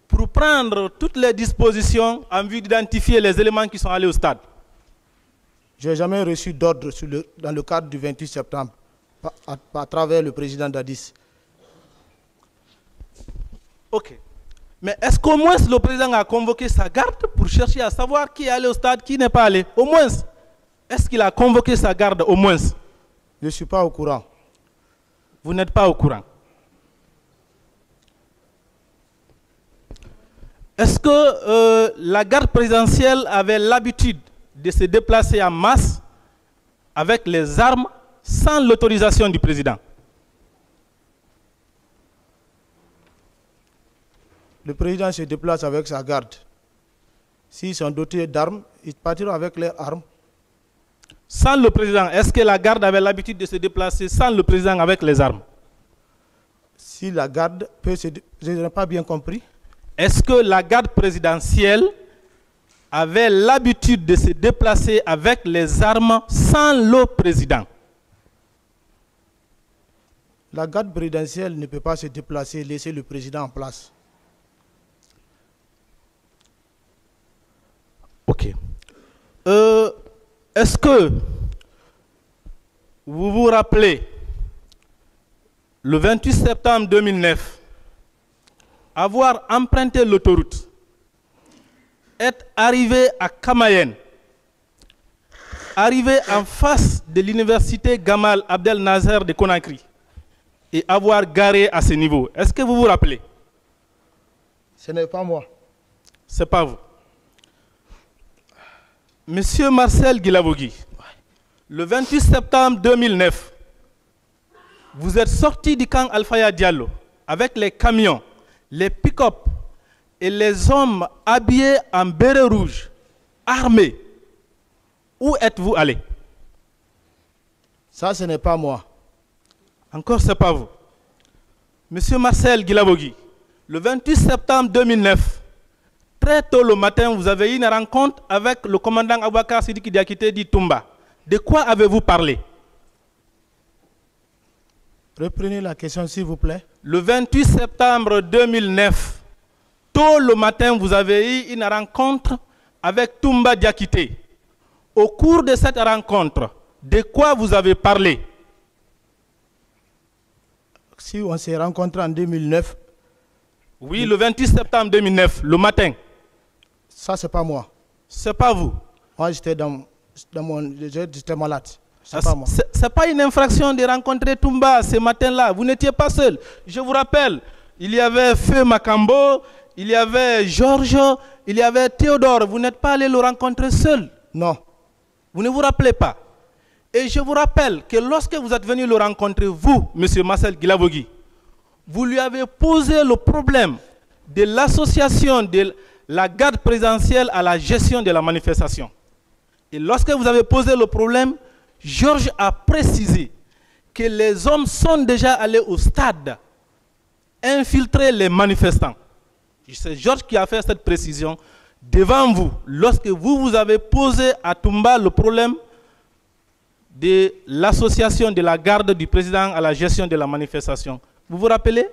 pour prendre toutes les dispositions en vue d'identifier les éléments qui sont allés au stade? Je n'ai jamais reçu d'ordre dans le cadre du 28 septembre, à travers le président Dadis. Ok. Mais est-ce qu'au moins le président a convoqué sa garde pour chercher à savoir qui est allé au stade, qui n'est pas allé? Au moins. Est-ce qu'il a convoqué sa garde au moins? Je ne suis pas au courant. Vous n'êtes pas au courant. Est-ce que la garde présidentielle avait l'habitude de se déplacer en masse avec les armes sans l'autorisation du président? Le président se déplace avec sa garde. S'ils sont dotés d'armes, ils partiront avec leurs armes. Sans le président, est-ce que la garde avait l'habitude de se déplacer sans le président avec les armes? Si la garde peut se déplacer, je n'ai pas bien compris. Est-ce que la garde présidentielle avait l'habitude de se déplacer avec les armes sans le président? La garde présidentielle ne peut pas se déplacer, laisser le président en place. Ok. Est-ce que vous vous rappelez, le 28 septembre 2009, avoir emprunté l'autoroute, être arrivé à Kamayen, arrivé en face de l'université Gamal Abdel Nasser de Conakry et avoir garé à ce niveau? Est-ce que vous vous rappelez? Ce n'est pas moi. Ce n'est pas vous. Monsieur Marcel Guilavogui, le 28 septembre 2009, vous êtes sorti du camp Alfaya Diallo avec les camions, les pick-up et les hommes habillés en béret rouge, armés. Où êtes-vous allé? Ça, ce n'est pas moi. Encore, ce n'est pas vous. Monsieur Marcel Guilavogui, le 28 septembre 2009, très tôt le matin, vous avez eu une rencontre avec le commandant Abouakar Sidiki Diakité dit Toumba. De quoi avez-vous parlé? Reprenez la question, s'il vous plaît. Le 28 septembre 2009, tôt le matin, vous avez eu une rencontre avec Toumba Diakité. Au cours de cette rencontre, de quoi vous avez parlé? Si on s'est rencontré en 2009. Oui, le 28 septembre 2009, le matin. Ça, ce n'est pas moi. Ce n'est pas vous. Moi, j'étais j'étais malade. Ce n'est pas une infraction de rencontrer Toumba ce matin-là. Vous n'étiez pas seul. Je vous rappelle, il y avait Feu Makambo, il y avait Georges, il y avait Théodore. Vous n'êtes pas allé le rencontrer seul. Non. Vous ne vous rappelez pas. Et je vous rappelle que lorsque vous êtes venu le rencontrer, vous, monsieur Marcel Guilavogui, vous lui avez posé le problème de l'association de la garde présidentielle à la gestion de la manifestation. Et lorsque vous avez posé le problème, Georges a précisé que les hommes sont déjà allés au stade infiltrer les manifestants. C'est Georges qui a fait cette précision devant vous, lorsque vous avez posé à Toumba le problème de l'association de la garde du président à la gestion de la manifestation. Vous vous rappelez?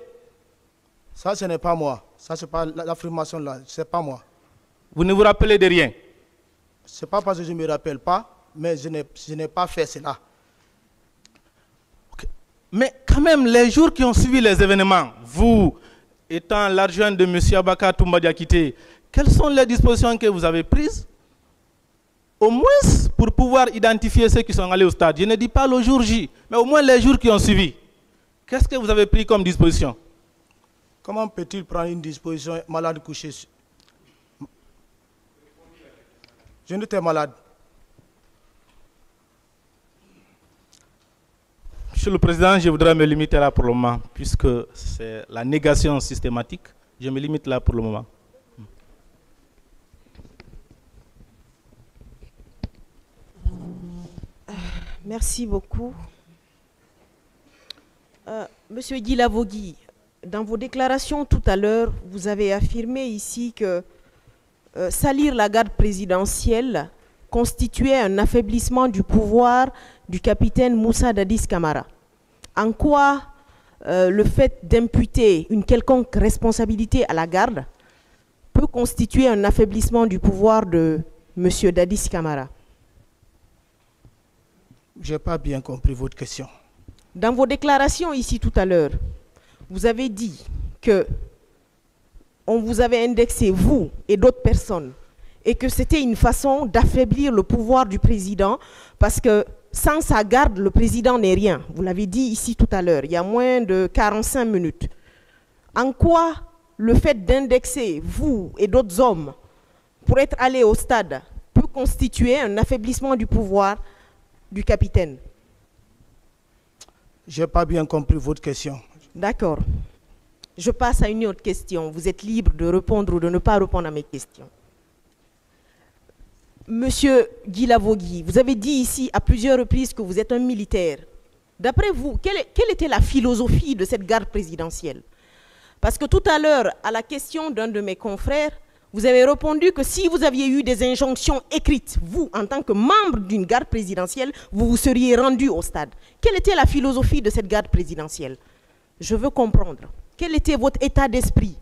Ça, ce n'est pas moi. Ça, c'est pas l'affirmation là. C'est pas moi. Vous ne vous rappelez de rien? C'est pas parce que je ne me rappelle pas, mais je n'ai pas fait cela. Okay. Mais quand même, les jours qui ont suivi les événements, vous étant l'adjoint de M. Abaka Toumba Diakité, quelles sont les dispositions que vous avez prises? Au moins pour pouvoir identifier ceux qui sont allés au stade. Je ne dis pas le jour J, mais au moins les jours qui ont suivi. Qu'est-ce que vous avez pris comme disposition? Comment peut-il prendre une disposition malade couché? Je n'étais malade. Monsieur le Président, je voudrais me limiter là pour le moment, puisque c'est la négation systématique. Je me limite là pour le moment. Merci beaucoup. Monsieur Guy Lavogui, dans vos déclarations tout à l'heure, vous avez affirmé ici que salir la garde présidentielle constituait un affaiblissement du pouvoir du capitaine Moussa Dadis Camara. En quoi le fait d'imputer une quelconque responsabilité à la garde peut constituer un affaiblissement du pouvoir de monsieur Dadis Camara? Je n'ai pas bien compris votre question. Dans vos déclarations ici tout à l'heure, vous avez dit que on vous avait indexé, vous et d'autres personnes, et que c'était une façon d'affaiblir le pouvoir du président, parce que sans sa garde, le président n'est rien. Vous l'avez dit ici tout à l'heure, il y a moins de 45 minutes. En quoi le fait d'indexer vous et d'autres hommes pour être allés au stade peut constituer un affaiblissement du pouvoir du capitaine? Je n'ai pas bien compris votre question. D'accord. Je passe à une autre question. Vous êtes libre de répondre ou de ne pas répondre à mes questions. Monsieur Guy Lavogui, vous avez dit ici à plusieurs reprises que vous êtes un militaire. D'après vous, quelle était la philosophie de cette garde présidentielle? Parce que tout à l'heure, à la question d'un de mes confrères, vous avez répondu que si vous aviez eu des injonctions écrites, vous, en tant que membre d'une garde présidentielle, vous vous seriez rendu au stade. Quelle était la philosophie de cette garde présidentielle? Je veux comprendre. Quel était votre état d'esprit?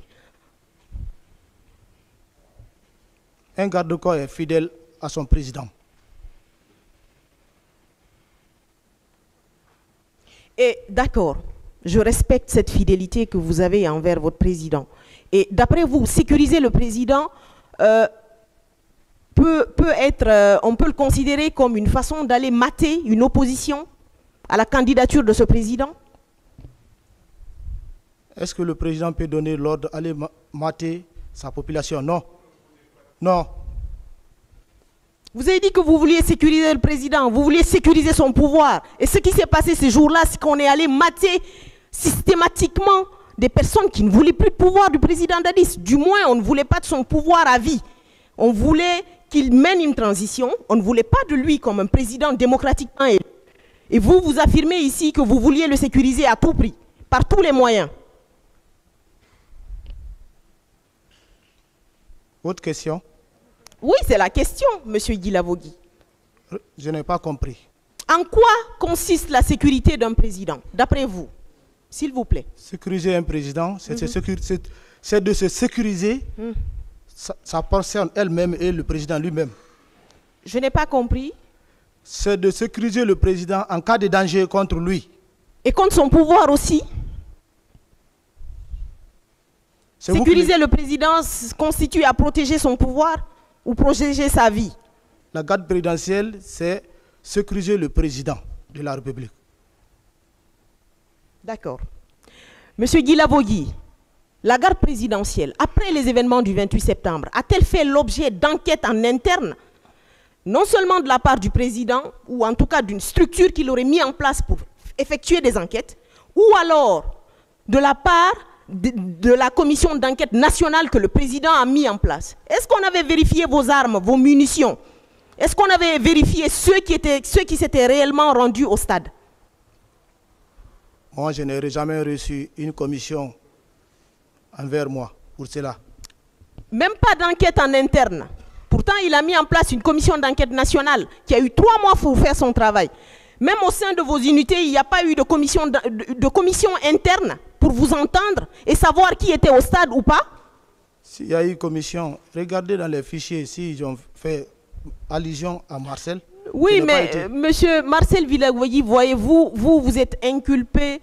Un garde-corps est fidèle à son président. Et d'accord, je respecte cette fidélité que vous avez envers votre président. Et d'après vous, sécuriser le président peut être, on peut le considérer comme une façon d'aller mater une opposition à la candidature de ce président? Est-ce que le président peut donner l'ordre d'aller mater sa population? Non. Non. Vous avez dit que vous vouliez sécuriser le président, vous vouliez sécuriser son pouvoir. Et ce qui s'est passé ces jours-là, c'est qu'on est allé mater systématiquement des personnes qui ne voulaient plus de pouvoir du président Dadis. Du moins, on ne voulait pas de son pouvoir à vie. On voulait qu'il mène une transition. On ne voulait pas de lui comme un président démocratiquement élu. Et vous, vous affirmez ici que vous vouliez le sécuriser à tout prix, par tous les moyens. Autre question? Oui, c'est la question, monsieur Guy Lavogui. Je n'ai pas compris. En quoi consiste la sécurité d'un président, d'après vous? S'il vous plaît. Sécuriser un président, c'est de se sécuriser sa personne elle-même et le président lui-même. Je n'ai pas compris. C'est de sécuriser le président en cas de danger contre lui. Et contre son pouvoir aussi? Sécuriser le président constitue à protéger son pouvoir ou protéger sa vie? La garde présidentielle, c'est sécuriser le président de la République. D'accord. Monsieur Guy Lavogui, la garde présidentielle, après les événements du 28 septembre, a-t-elle fait l'objet d'enquêtes en interne, non seulement de la part du président, ou en tout cas d'une structure qu'il aurait mis en place pour effectuer des enquêtes, ou alors de la part de la commission d'enquête nationale que le président a mis en place? Est-ce qu'on avait vérifié vos armes, vos munitions? Est-ce qu'on avait vérifié ceux qui s'étaient réellement rendus au stade? Moi, je n'aurais jamais reçu une commission envers moi pour cela. Même pas d'enquête en interne. Pourtant, il a mis en place une commission d'enquête nationale qui a eu 3 mois pour faire son travail. Même au sein de vos unités, il n'y a pas eu de commission interne pour vous entendre et savoir qui était au stade ou pas? S'il y a eu commission, regardez dans les fichiers s'ils ont fait allusion à Marcel. Oui, mais monsieur Marcel Villagouilly, voyez-vous, vous êtes inculpé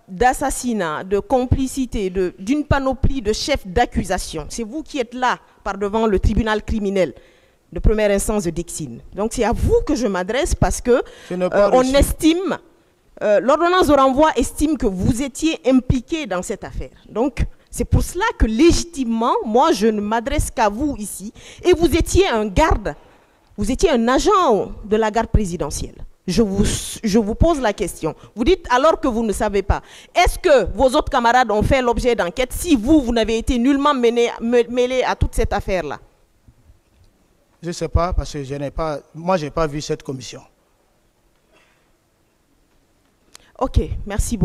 d'assassinat, de complicité, d'une panoplie de chefs d'accusation. C'est vous qui êtes là, par devant le tribunal criminel de première instance de Dixine. Donc c'est à vous que je m'adresse parce que on estime, l'ordonnance de renvoi estime que vous étiez impliqué dans cette affaire. Donc c'est pour cela que légitimement, moi je ne m'adresse qu'à vous ici. Et vous étiez un garde, vous étiez un agent de la garde présidentielle. Je vous pose la question. Vous dites alors que vous ne savez pas. Est-ce que vos autres camarades ont fait l'objet d'enquête si vous n'avez été nullement mêlé à toute cette affaire-là? Je ne sais pas parce que moi je n'ai pas vu cette commission. Ok, merci beaucoup.